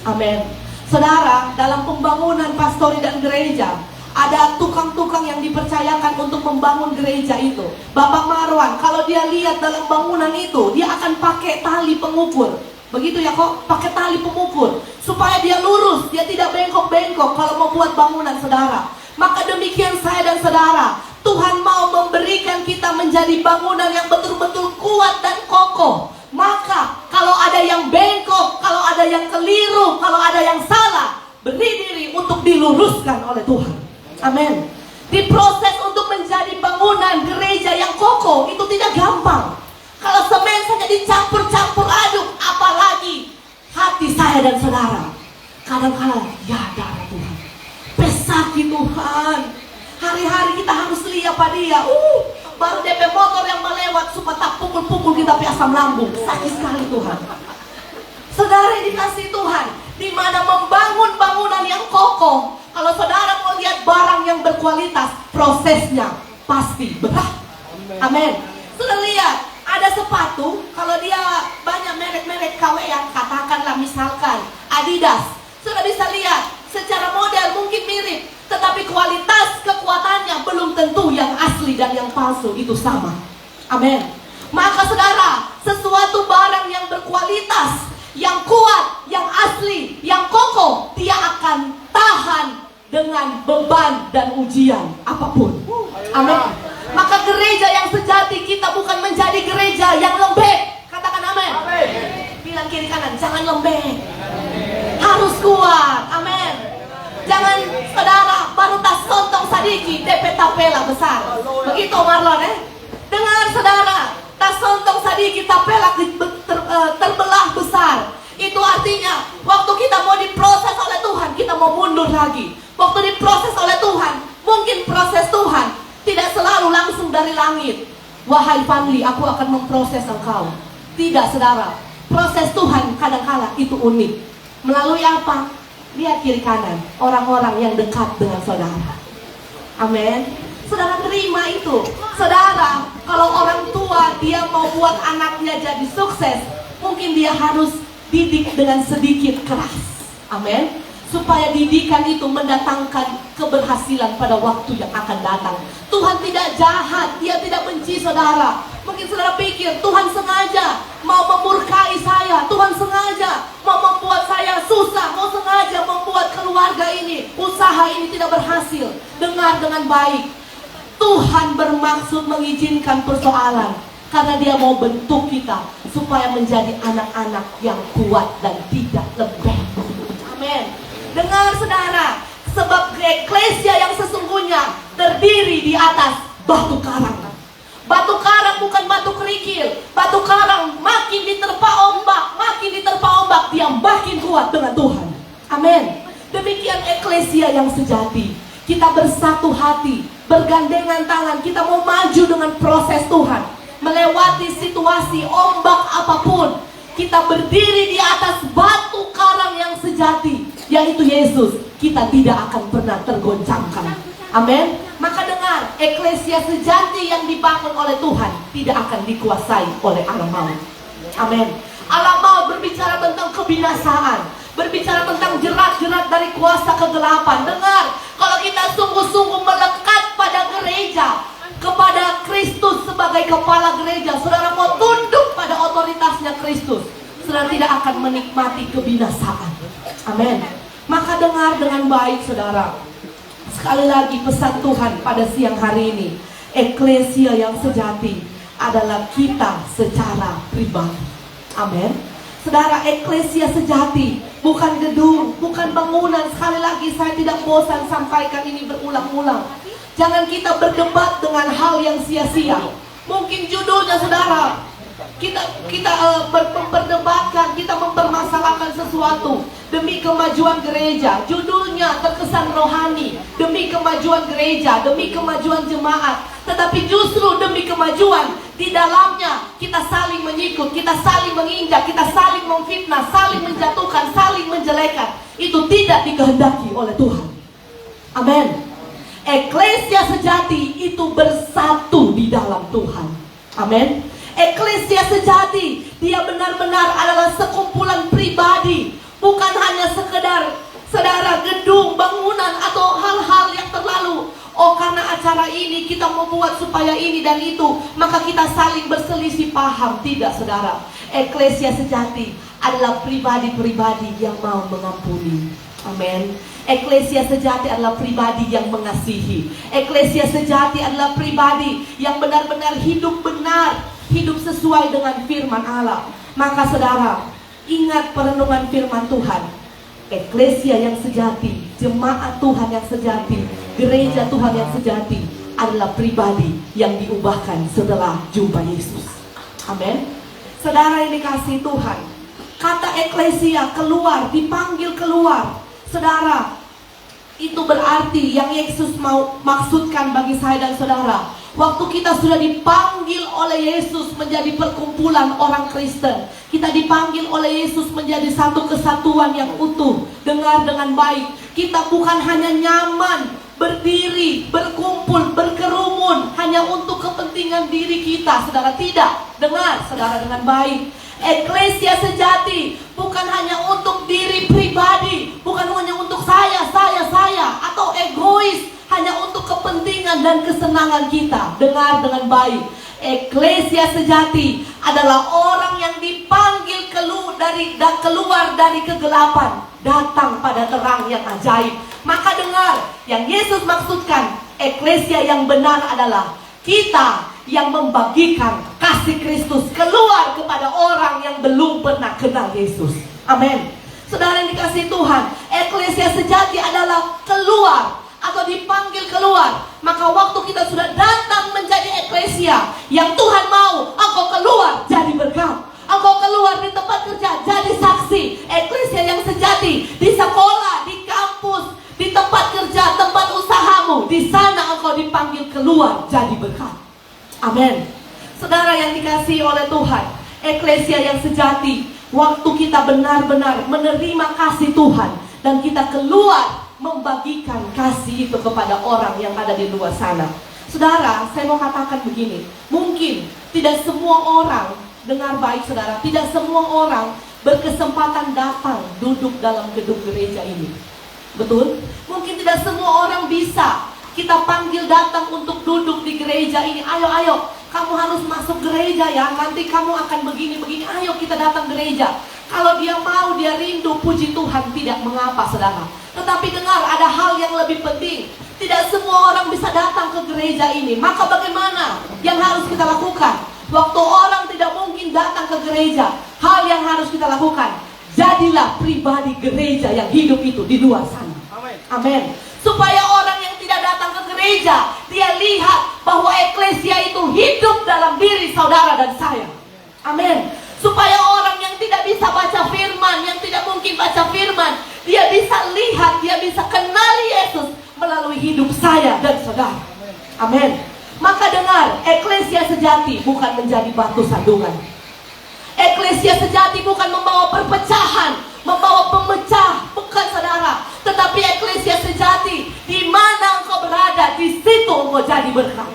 Amin. Saudara, dalam pembangunan pastori dan gereja, ada tukang-tukang yang dipercayakan untuk membangun gereja itu. Bapak Marwan, kalau dia lihat dalam bangunan itu, dia akan pakai tali pengukur. Begitu ya kok, pakai tali pengukur supaya dia lurus, dia tidak bengkok-bengkok kalau mau buat bangunan, saudara. Maka demikian saya dan saudara, Tuhan mau memberikan kita menjadi bangunan yang betul-betul kuat dan kokoh. Maka kalau ada yang bengkok, kalau ada yang keliru, kalau ada yang salah, beri diri untuk diluruskan oleh Tuhan. Amin. Diproses untuk menjadi bangunan gereja yang kokoh itu tidak gampang. Kalau semen saja dicampur-campur aduk, apalagi hati saya dan saudara. Kadang-kadang, ya darah Tuhan, pesaki Tuhan. Hari-hari kita harus lihat pada dia. Baru DP motor yang melewat, supaya tak pukul-pukul kita pi asam lambung. Sakit sekali Tuhan. Saudara yang dikasih Tuhan, di mana membangun bangunan yang kokoh. Kalau saudara mau lihat barang yang berkualitas, prosesnya pasti berat. Amin. Sudah lihat, ada sepatu, kalau dia banyak merek-merek KW yang katakanlah misalkan Adidas, sudah bisa lihat secara model mungkin mirip, tetapi kualitas kekuatannya belum tentu yang asli dan yang palsu itu sama. Amin. Maka saudara, sesuatu barang yang berkualitas, yang kuat, yang asli, yang kokoh, dia akan tahan dengan beban dan ujian apapun. Amin. Maka gereja yang sejati kita bukan menjadi gereja yang lembek. Katakan amin. Bilang kiri kanan, jangan lembek. Harus kuat. Amin. Jangan saudara baru tas sontong sadiki DP tapela besar. Begitu Marlon Dengar saudara, tas sontong sadiki tapela terbelah besar. Itu artinya waktu kita mau diproses oleh Tuhan, kita mau mundur lagi. Waktu diproses oleh Tuhan, mungkin proses Tuhan tidak selalu langsung dari langit. Wahai Fadli, aku akan memproses engkau. Tidak saudara, proses Tuhan kadang-kala itu unik. Melalui apa? Lihat kiri kanan, orang-orang yang dekat dengan saudara. Amin. Saudara terima itu. Saudara, kalau orang tua dia mau buat anaknya jadi sukses, mungkin dia harus didik dengan sedikit keras. Amin. Supaya didikan itu mendatangkan keberhasilan pada waktu yang akan datang. Tuhan tidak jahat, dia tidak benci saudara. Mungkin saudara pikir Tuhan sengaja mau memurkai saya, Tuhan sengaja mau membuat saya susah, mau sengaja membuat keluarga ini, usaha ini tidak berhasil. Dengar dengan baik, Tuhan bermaksud mengizinkan persoalan karena dia mau bentuk kita supaya menjadi anak-anak yang kuat dan tidak lembek. Amin. Dengar saudara, sebab eklesia yang sesungguhnya terdiri di atas batu karang. Batu karang bukan batu kerikil. Batu karang makin diterpa ombak, dia makin kuat dengan Tuhan. Amin. Demikian eklesia yang sejati. Kita bersatu hati, bergandengan tangan, kita mau maju dengan proses Tuhan, melewati situasi ombak apapun. Kita berdiri di atas batu karang yang sejati, yaitu Yesus. Kita tidak akan pernah tergoncangkan. Amin. Maka dengar, eklesia sejati yang dibangun oleh Tuhan tidak akan dikuasai oleh alam maut. Amin. Alam maut berbicara tentang kebinasaan, berbicara tentang jerat-jerat dari kuasa kegelapan. Dengar, kalau kita sungguh-sungguh melekat pada gereja, kepada Kristus sebagai kepala gereja, saudara mau tunduk pada otoritasnya Kristus, saudara tidak akan menikmati kebinasaan. Amin. Maka dengar dengan baik saudara. Sekali lagi pesan Tuhan pada siang hari ini, eklesia yang sejati adalah kita secara pribadi. Amin. Saudara, eklesia sejati bukan gedung, bukan bangunan. Sekali lagi saya tidak bosan sampaikan ini berulang-ulang. Jangan kita berdebat dengan hal yang sia-sia. Mungkin judulnya saudara, kita memperdebatkan, kita mempermasalahkan sesuatu demi kemajuan gereja. Judulnya terkesan rohani, demi kemajuan gereja, demi kemajuan jemaat. Tetapi justru demi kemajuan, di dalamnya kita saling menyikut, kita saling menginjak, kita saling memfitnah, saling menjatuhkan, saling menjelekan. Itu tidak dikehendaki oleh Tuhan. Amin. Eklesia sejati itu bersatu di dalam Tuhan. Amin. Eklesia sejati, dia benar-benar adalah sekumpulan pribadi, bukan hanya sekedar saudara gedung, bangunan atau hal-hal yang terlalu. Oh, karena acara ini kita membuat supaya ini dan itu, maka kita saling berselisih paham. Tidak saudara, eklesia sejati adalah pribadi-pribadi yang mau mengampuni. Amin. Eklesia sejati adalah pribadi yang mengasihi. Eklesia sejati adalah pribadi yang benar-benar hidup benar, hidup sesuai dengan firman Allah. Maka saudara, ingat perenungan firman Tuhan. Eklesia yang sejati, jemaat Tuhan yang sejati, gereja Tuhan yang sejati adalah pribadi yang diubahkan setelah jumpa Yesus. Amin. Saudara yang dikasihi Tuhan, kata eklesia keluar, dipanggil keluar. Saudara, itu berarti yang Yesus mau maksudkan bagi saya dan saudara. Waktu kita sudah dipanggil oleh Yesus menjadi perkumpulan orang Kristen, kita dipanggil oleh Yesus menjadi satu kesatuan yang utuh. Dengar dengan baik, kita bukan hanya nyaman berdiri, berkumpul, berkerumun hanya untuk kepentingan diri kita, saudara. Tidak. Dengar saudara dengan baik, eklesia sejati bukan hanya untuk diri pribadi, bukan hanya untuk saya, atau egois, hanya untuk kepentingan dan kesenangan kita. Dengar dengan baik, eklesia sejati adalah orang yang dipanggil keluar dari kegelapan, datang pada terang yang ajaib. Maka dengar, yang Yesus maksudkan, eklesia yang benar adalah kita yang membagikan kasih Kristus keluar kepada orang yang belum pernah kenal Yesus. Amin. Saudara yang dikasihi Tuhan, eklesia sejati adalah keluar atau dipanggil keluar. Maka waktu kita sudah datang menjadi eklesia yang Tuhan mau, engkau keluar jadi berkat, engkau keluar di tempat kerja jadi saksi. Eklesia yang sejati di sekolah, di kampus, di tempat kerja, tempat usahamu, di sana engkau dipanggil keluar jadi berkat. Amin. Saudara yang dikasihi oleh Tuhan, eklesia yang sejati, waktu kita benar-benar menerima kasih Tuhan dan kita keluar membagikan kasih itu kepada orang yang ada di luar sana. Saudara, saya mau katakan begini, mungkin tidak semua orang, dengar baik saudara, tidak semua orang berkesempatan datang duduk dalam gedung gereja ini. Betul? Mungkin tidak semua orang bisa kita panggil datang untuk duduk di gereja ini. Ayo, kamu harus masuk gereja ya, nanti kamu akan begini-begini. Ayo kita datang gereja. Kalau dia mau, dia rindu, puji Tuhan, tidak mengapa saudara. Tetapi dengar, ada hal yang lebih penting. Tidak semua orang bisa datang ke gereja ini. Maka bagaimana yang harus kita lakukan? Waktu orang tidak mungkin datang ke gereja, hal yang harus kita lakukan, jadilah pribadi gereja yang hidup itu di luar sana. Amin. Supaya orang yang tidak datang ke gereja, dia lihat bahwa eklesia itu hidup dalam diri saudara dan saya. Amin. Supaya orang yang tidak bisa baca firman, yang tidak mungkin baca firman, dia bisa lihat, dia bisa kenali Yesus melalui hidup saya dan saudara. Amin. Maka dengar, eklesia sejati bukan menjadi batu sandungan. Eklesia sejati bukan membawa perpecahan, membawa pemecah, bukan saudara. Tetapi eklesia sejati, di mana engkau berada, di situ engkau jadi berkat.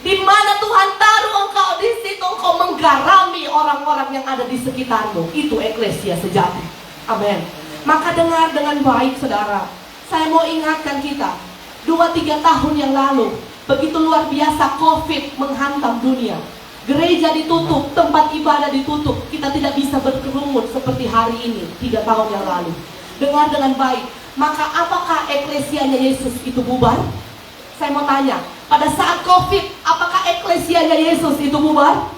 Di mana Tuhan taruh engkau, di situ engkau menggarami orang-orang yang ada di sekitarmu. Itu eklesia sejati. Amin. Maka dengar dengan baik saudara. Saya mau ingatkan kita, 2-3 tahun yang lalu, begitu luar biasa COVID menghantam dunia. Gereja ditutup, tempat ibadah ditutup. Kita tidak bisa berkerumun seperti hari ini, 3 tahun yang lalu. Dengar dengan baik. Maka apakah eklesianya Yesus itu bubar? Saya mau tanya, pada saat COVID, apakah eklesianya Yesus itu bubar?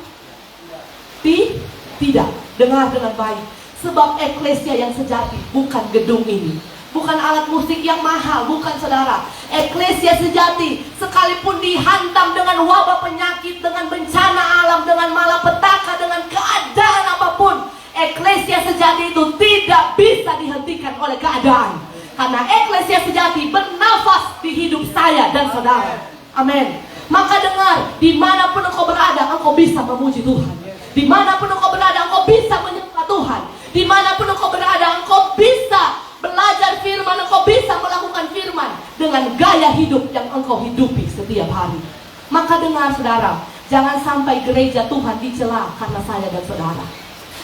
Tidak. Dengar dengan baik. Sebab eklesia yang sejati bukan gedung ini, bukan alat musik yang mahal, bukan saudara. Eklesia sejati sekalipun dihantam dengan wabah penyakit, dengan bencana alam, dengan malapetaka, dengan keadaan apapun, eklesia sejati itu tidak bisa dihentikan oleh keadaan. Karena eklesia sejati bernafas di hidup saya dan saudara. Amin. Maka dengar, dimanapun engkau berada, engkau bisa memuji Tuhan. Dimanapun engkau berada, engkau bisa menyembah Tuhan. Dimanapun engkau berada, engkau bisa belajar firman, engkau bisa melakukan firman dengan gaya hidup yang engkau hidupi setiap hari. Maka dengar saudara, jangan sampai gereja Tuhan dicela karena saya dan saudara.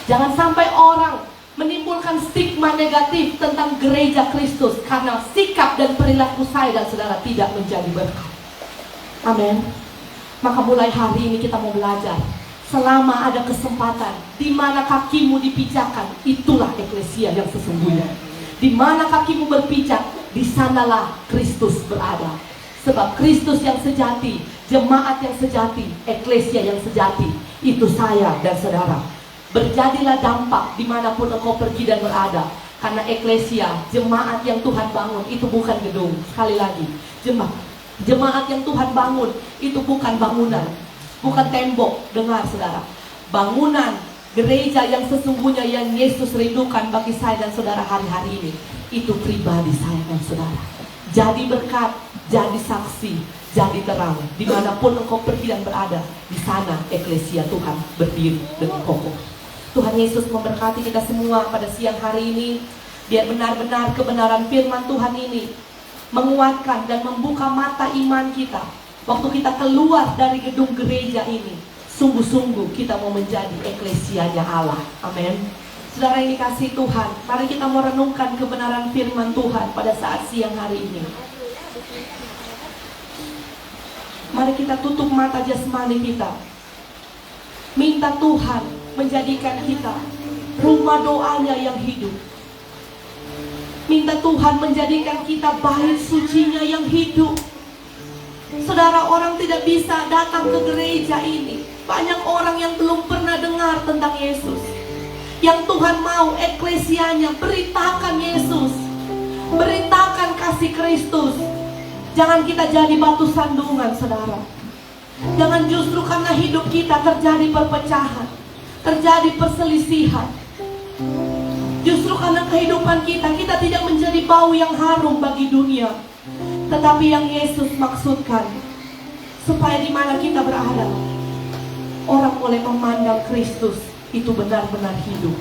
Jangan sampai orang menimbulkan stigma negatif tentang gereja Kristus karena sikap dan perilaku saya dan saudara tidak menjadi berkat. Amin. Maka mulai hari ini kita mau belajar. Selama ada kesempatan, di mana kakimu dipijakan, itulah eklesia yang sesungguhnya. Di mana kakimu berpijak, di sanalah Kristus berada. Sebab Kristus yang sejati, jemaat yang sejati, eklesia yang sejati, itu saya dan saudara. Berjadilah dampak dimanapun engkau pergi dan berada. Karena eklesia, jemaat yang Tuhan bangun, itu bukan gedung. Sekali lagi, jemaat yang Tuhan bangun, itu bukan bangunan, bukan tembok. Dengar saudara, bangunan gereja yang sesungguhnya yang Yesus rindukan bagi saya dan saudara hari-hari ini, itu pribadi saya dan saudara. Jadi berkat, jadi saksi, jadi terang. Dimanapun engkau pergi dan berada, di sana eklesia Tuhan berdiri dengan kokoh. Tuhan Yesus memberkati kita semua pada siang hari ini. Biar benar-benar kebenaran firman Tuhan ini menguatkan dan membuka mata iman kita. Waktu kita keluar dari gedung gereja ini, sungguh-sungguh kita mau menjadi eklesianya Allah. Amin. Saudara yang dikasihi Tuhan, mari kita mau renungkan kebenaran firman Tuhan pada saat siang hari ini. Mari kita tutup mata jasmani kita. Minta Tuhan menjadikan kita rumah doanya yang hidup. Minta Tuhan menjadikan kita bait sucinya yang hidup. Saudara, orang tidak bisa datang ke gereja ini. Banyak orang yang belum pernah dengar tentang Yesus. Yang Tuhan mau eklesianya, beritakan Yesus, beritakan kasih Kristus. Jangan kita jadi batu sandungan saudara. Jangan justru karena hidup kita terjadi perpecahan, terjadi perselisihan. Justru karena kehidupan kita tidak menjadi bau yang harum bagi dunia. Tetapi yang Yesus maksudkan, supaya di mana kita berada, orang boleh memandang Kristus itu benar-benar hidup.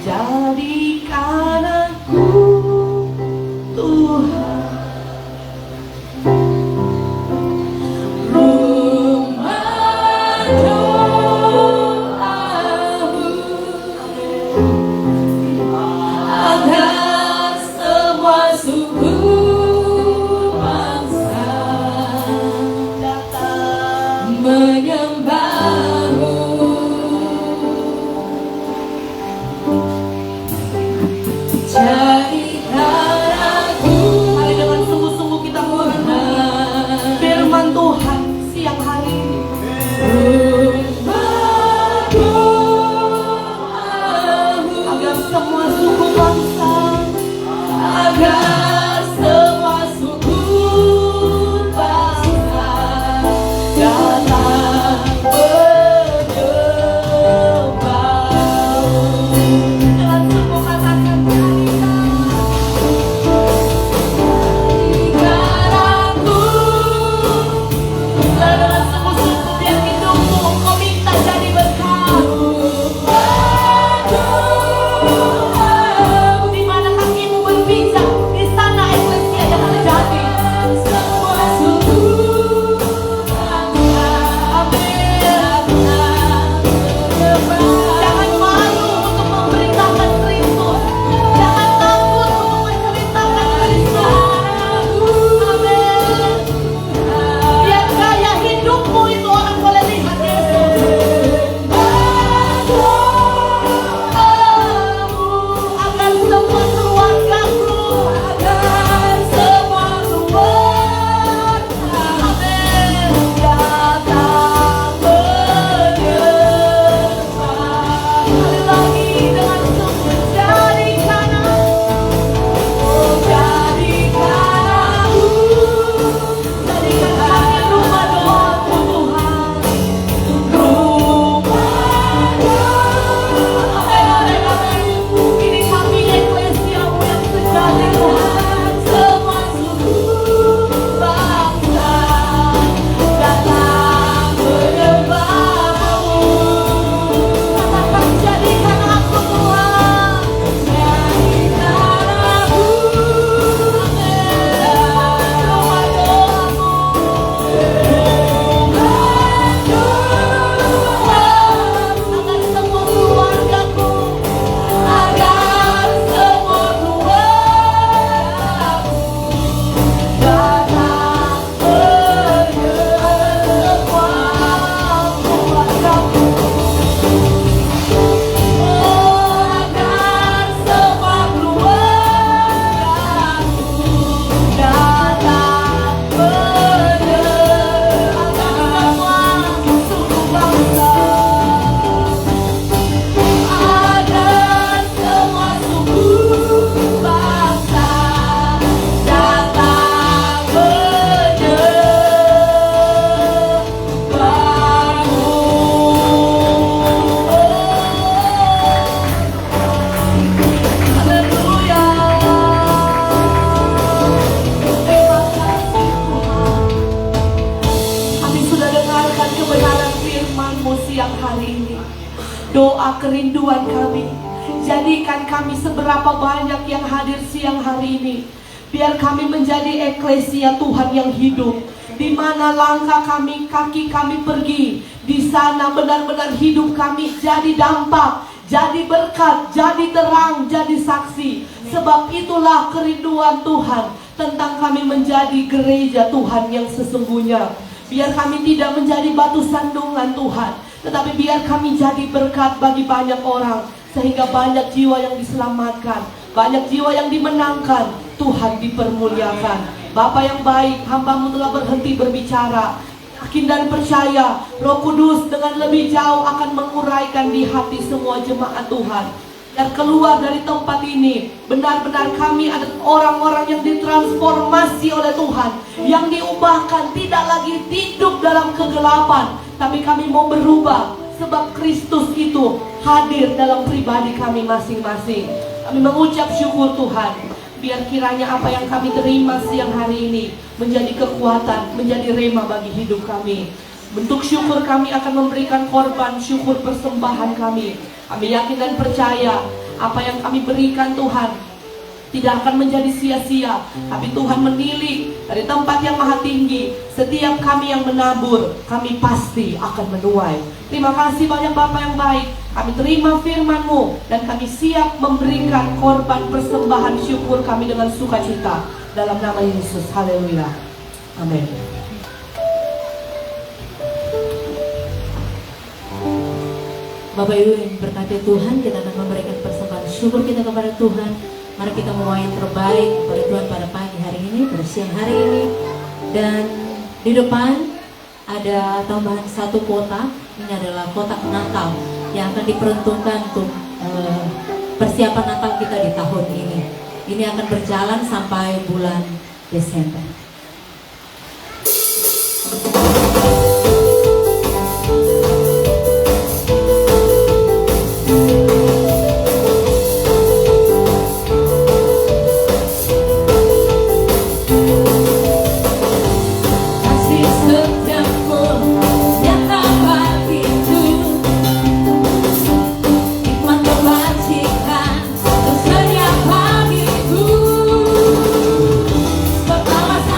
Jadikan aku Tuhan Jadi doa kerinduan kami. Jadikan kami seberapa banyak yang hadir siang hari ini. Biar kami menjadi eklesia Tuhan yang hidup, di mana langkah kami, kaki kami pergi, di sana benar-benar hidup kami jadi dampak, jadi berkat, jadi terang, jadi saksi. Sebab itulah kerinduan Tuhan tentang kami menjadi gereja Tuhan yang sesungguhnya. Biar kami tidak menjadi batu sandungan Tuhan, tetapi biar kami jadi berkat bagi banyak orang, sehingga banyak jiwa yang diselamatkan, banyak jiwa yang dimenangkan, Tuhan dipermuliakan. Bapa yang baik, hamba-Mu telah berhenti berbicara. Yakin dan percaya Roh Kudus dengan lebih jauh akan menguraikan di hati semua jemaat Tuhan. Dan keluar dari tempat ini, benar-benar kami adalah orang-orang yang ditransformasi oleh Tuhan, yang diubahkan, tidak lagi hidup dalam kegelapan, tapi kami mau berubah, sebab Kristus itu hadir dalam pribadi kami masing-masing. Kami mengucap syukur Tuhan. Biar kiranya apa yang kami terima siang hari ini menjadi kekuatan, menjadi rema bagi hidup kami. Bentuk syukur kami akan memberikan korban syukur persembahan kami. Kami yakin dan percaya apa yang kami berikan Tuhan tidak akan menjadi sia-sia, tapi Tuhan menilik dari tempat yang maha tinggi. Setiap kami yang menabur, kami pasti akan menuai. Terima kasih banyak Bapa yang baik. Kami terima firman-Mu dan kami siap memberikan korban persembahan syukur kami dengan sukacita. Dalam nama Yesus, haleluya. Amin. Bapak Ibu yang berkati Tuhan, kita akan memberikan persembahan syukur kita kepada Tuhan. Mari kita membawa yang terbaik kepada Tuhan pada pagi hari ini, pada siang hari ini. Dan di depan ada tambahan satu kotak. Ini adalah kotak Natal yang akan diperuntukkan untuk persiapan Natal kita di tahun ini. Ini akan berjalan sampai bulan Desember. Alasan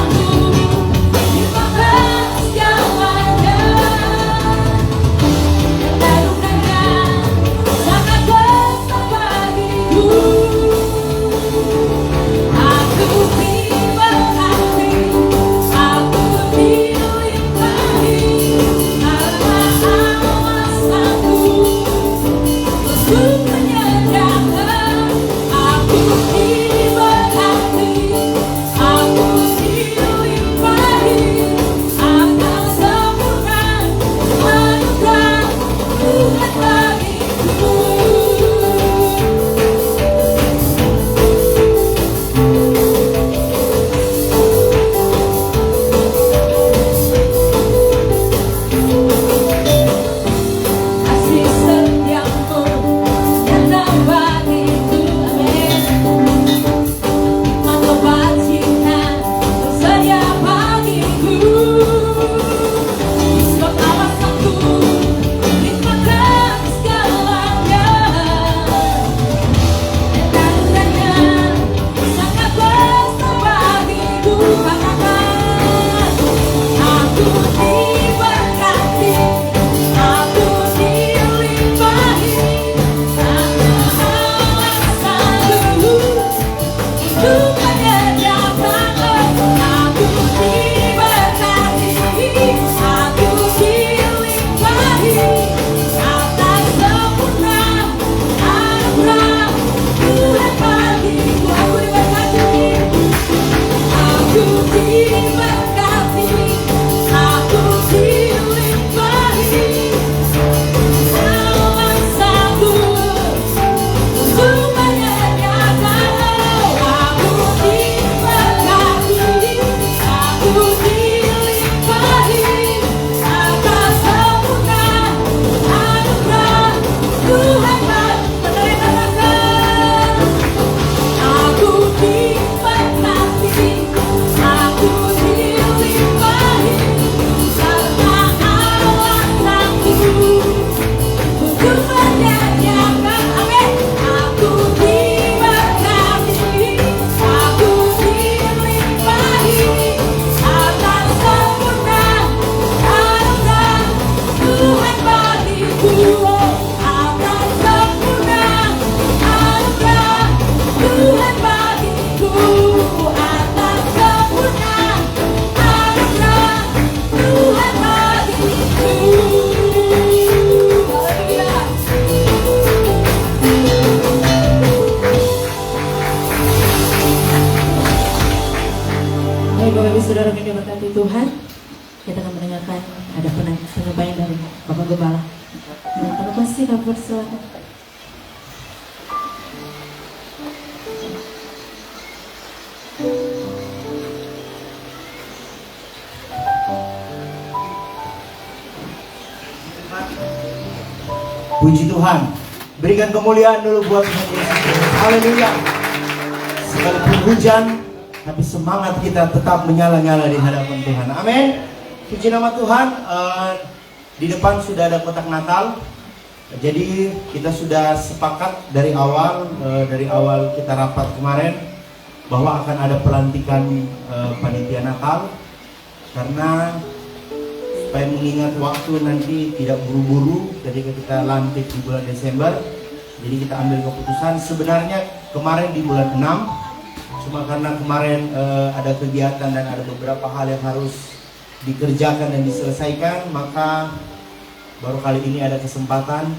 Baik Bapak Ibu Saudara yang diberkati Tuhan, kita akan mendengarkan ada penyampaian dari Bapak Gembala. Terima kasih, Bapak, silakan. Puji Tuhan. Berikan kemuliaan dulu buat Tuhan Yesus. Haleluya. Sekalipun hujan, tapi semangat kita tetap menyala-nyala di hadapan Tuhan. Amin. Puji nama Tuhan. Di depan sudah ada kotak Natal. Jadi kita sudah sepakat dari awal kita rapat kemarin bahwa akan ada pelantikan panitia Natal, karena supaya mengingat waktu nanti tidak buru-buru ketika kita lantik di bulan Desember. Jadi kita ambil keputusan sebenarnya kemarin di bulan 6, cuma karena kemarin ada kegiatan dan ada beberapa hal yang harus dikerjakan dan diselesaikan, maka baru kali ini ada kesempatan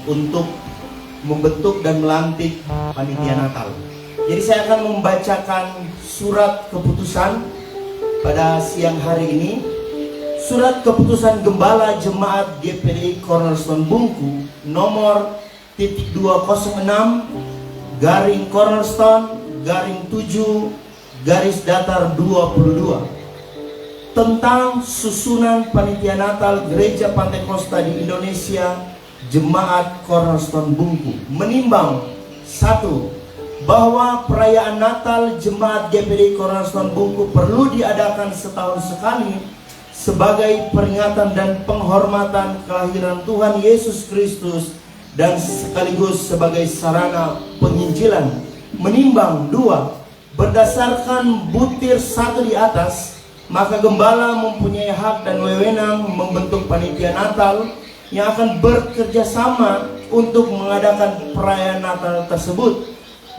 untuk membentuk dan melantik panitia Natal. Jadi saya akan membacakan surat keputusan pada siang hari ini. Surat keputusan Gembala Jemaat GPDI Cornerstone Bungku nomor 206 garing Cornerstone garing 7 garis datar 22 tentang susunan panitia Natal Gereja Pantekosta di Indonesia Jemaat Cornerstone Bungku. Menimbang 1. Bahwa perayaan Natal Jemaat GPDI Cornerstone Bungku perlu diadakan setahun sekali sebagai peringatan dan penghormatan kelahiran Tuhan Yesus Kristus dan sekaligus sebagai sarana penginjilan. Menimbang 2. Berdasarkan butir 1 di atas, maka gembala mempunyai hak dan wewenang membentuk panitia Natal yang akan bekerja sama untuk mengadakan perayaan Natal tersebut.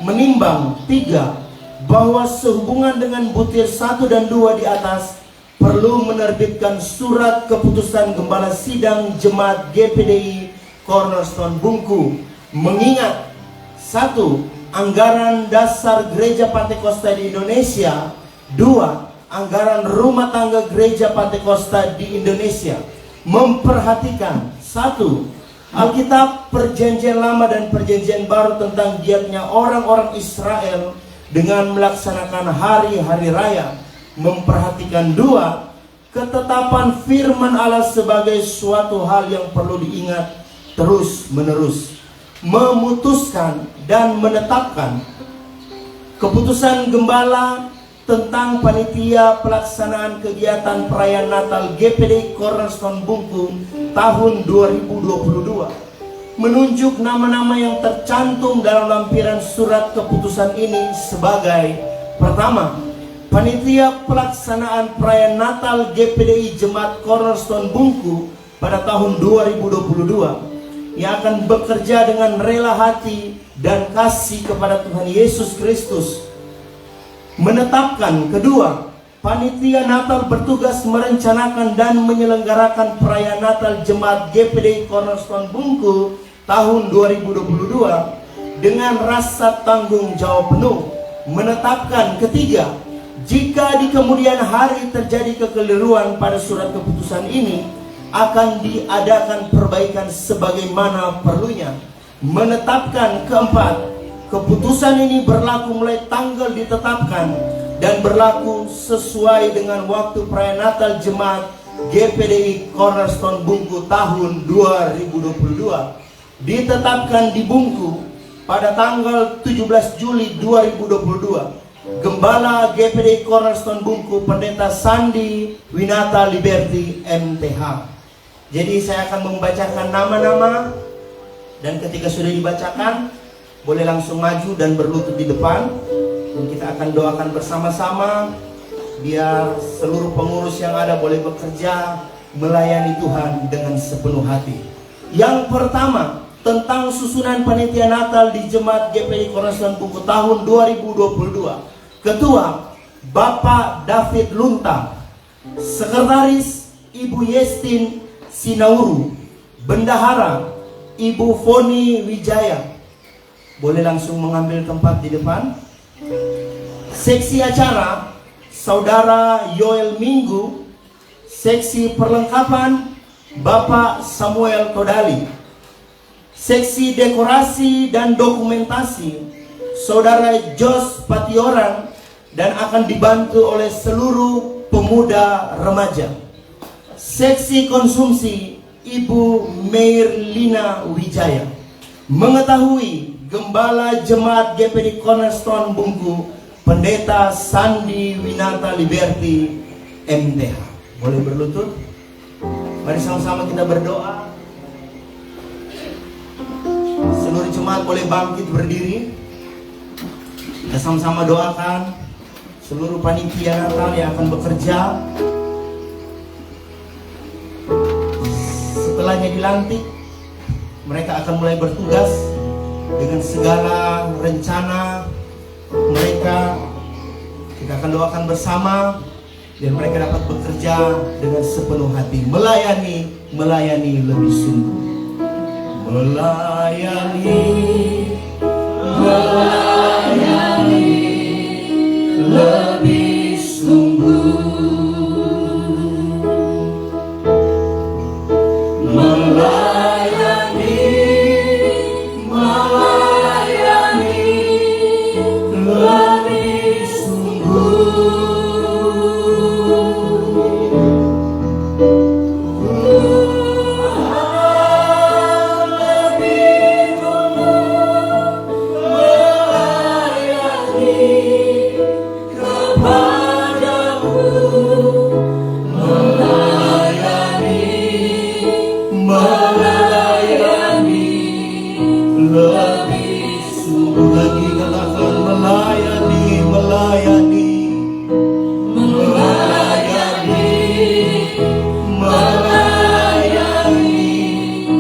Menimbang 3. Bahwa sehubungan dengan butir 1 dan 2 di atas, perlu menerbitkan surat keputusan Gembala Sidang Jemaat GPDI Cornerstone Bungku, mengingat 1. Anggaran dasar Gereja Pantekosta di Indonesia. 2. Anggaran rumah tangga Gereja Pantekosta di Indonesia. Memperhatikan 1. Alkitab Perjanjian Lama dan Perjanjian Baru tentang giatnya orang-orang Israel dengan melaksanakan hari-hari raya. Memperhatikan 2. Ketetapan firman Allah sebagai suatu hal yang perlu diingat terus menerus. Memutuskan dan menetapkan keputusan Gembala tentang panitia pelaksanaan kegiatan perayaan Natal GPDI Cornerstone Bungku tahun 2022, menunjuk nama-nama yang tercantum dalam lampiran surat keputusan ini sebagai: pertama, panitia pelaksanaan perayaan Natal GPDI Jemaat Cornerstone Bungku pada tahun 2022 yang akan bekerja dengan rela hati dan kasih kepada Tuhan Yesus Kristus. Menetapkan kedua, panitia Natal bertugas merencanakan dan menyelenggarakan perayaan Natal Jemaat GPDI Cornerstone Bungku tahun 2022 dengan rasa tanggung jawab penuh. Menetapkan ketiga, jika di kemudian hari terjadi kekeliruan pada surat keputusan ini, akan diadakan perbaikan sebagaimana perlunya. Menetapkan keempat, keputusan ini berlaku mulai tanggal ditetapkan dan berlaku sesuai dengan waktu perayaan Natal Jemaat GPDI Cornerstone Bungku tahun 2022. Ditetapkan di Bungku pada tanggal 17 Juli 2022. Gembala GPDI Cornerstone Bungku Pendeta Sandi Winata Liberty MTH. Jadi saya akan membacakan nama-nama, dan ketika sudah dibacakan boleh langsung maju dan berlutut di depan, dan kita akan doakan bersama-sama biar seluruh pengurus yang ada boleh bekerja melayani Tuhan dengan sepenuh hati. Yang pertama, tentang susunan panitia Natal di Jemaat GPDI Cornerstone Bungku tahun 2022. Ketua Bapak David Lunta, Sekretaris Ibu Yestin Sinauru, Bendahara Ibu Foni Wijaya. Boleh langsung mengambil tempat di depan. Seksi acara Saudara Yoel Minggu. Seksi perlengkapan Bapak Samuel Kodali. Seksi dekorasi dan dokumentasi Saudara Jos Patioran, dan akan dibantu oleh seluruh pemuda remaja. Seksi konsumsi Ibu Meirlina Wijaya. Mengetahui Gembala Jemaat GPD Cornerstone Bungku, Pendeta Sandi Winata Liberty MTH. Boleh berlutut? Mari sama-sama kita berdoa. Seluruh jemaat boleh bangkit berdiri. Kita sama-sama doakan seluruh panitia Natal yang akan bekerja. Setelahnya dilantik, mereka akan mulai bertugas dengan segala rencana mereka. Kita akan doakan bersama dan mereka dapat bekerja dengan sepenuh hati, melayani lebih sungguh. Melayani lebih sungguh. Melayani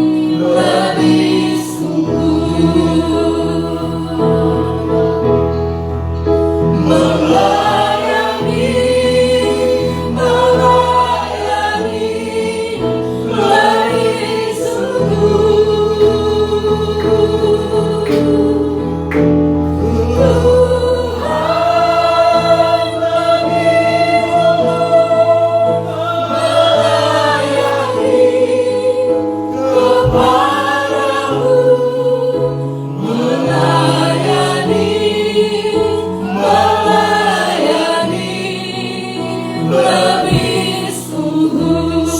lebih sungguh.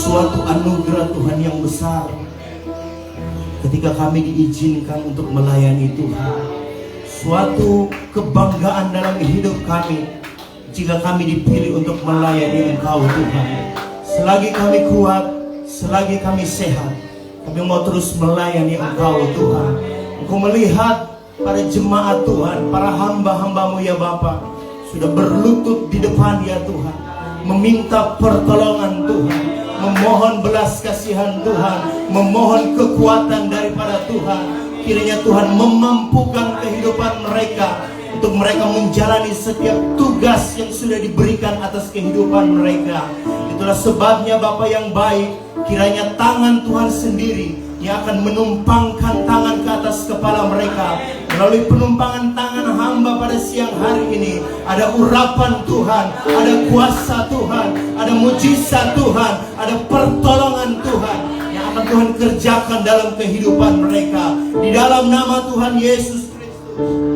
Suatu anugerah Tuhan yang besar ketika kami diizinkan untuk melayani Tuhan. Suatu kebanggaan dalam hidup kami jika kami dipilih untuk melayani Engkau Tuhan. Selagi kami kuat, selagi kami sehat, kami mau terus melayani Engkau Tuhan. Engkau melihat para jemaat Tuhan, para hamba-hambamu ya Bapa, sudah berlutut di depan ya Tuhan, meminta pertolongan Tuhan, memohon belas kasihan Tuhan, memohon kekuatan daripada Tuhan. Kiranya Tuhan memampukan kehidupan mereka untuk mereka menjalani setiap tugas yang sudah diberikan atas kehidupan mereka. Itulah sebabnya Bapa yang baik, kiranya tangan Tuhan sendiri yang akan menumpangkan tangan ke atas kepala mereka. Melalui penumpangan tangan hamba pada siang hari ini, ada urapan Tuhan, ada kuasa Tuhan, ada mujizat Tuhan, ada pertolongan Tuhan yang akan Tuhan kerjakan dalam kehidupan mereka. Di dalam nama Tuhan Yesus Kristus.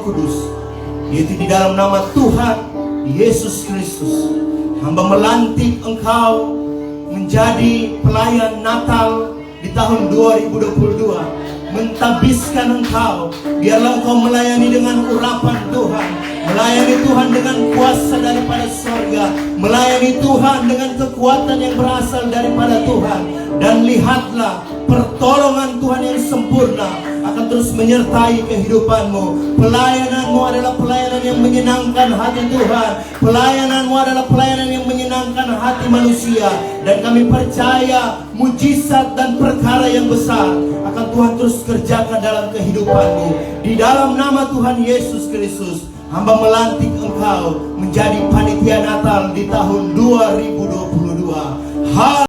Kudus, yaitu di dalam nama Tuhan Yesus Kristus. Hamba melantik engkau menjadi pelayan Natal di tahun 2022. Mentabiskan engkau, biarlah engkau melayani dengan urapan Tuhan, melayani Tuhan dengan kuasa daripada sorga, melayani Tuhan dengan kekuatan yang berasal daripada Tuhan. Dan lihatlah, pertolongan Tuhan yang sempurna akan terus menyertai kehidupanmu. Pelayananmu adalah pelayanan yang menyenangkan hati Tuhan. Pelayananmu adalah pelayanan yang menyenangkan hati manusia. Dan kami percaya mujizat dan perkara yang besar akan Tuhan terus kerjakan dalam kehidupanmu. Di dalam nama Tuhan Yesus Kristus, hamba melantik engkau menjadi panitia Natal di tahun 2022.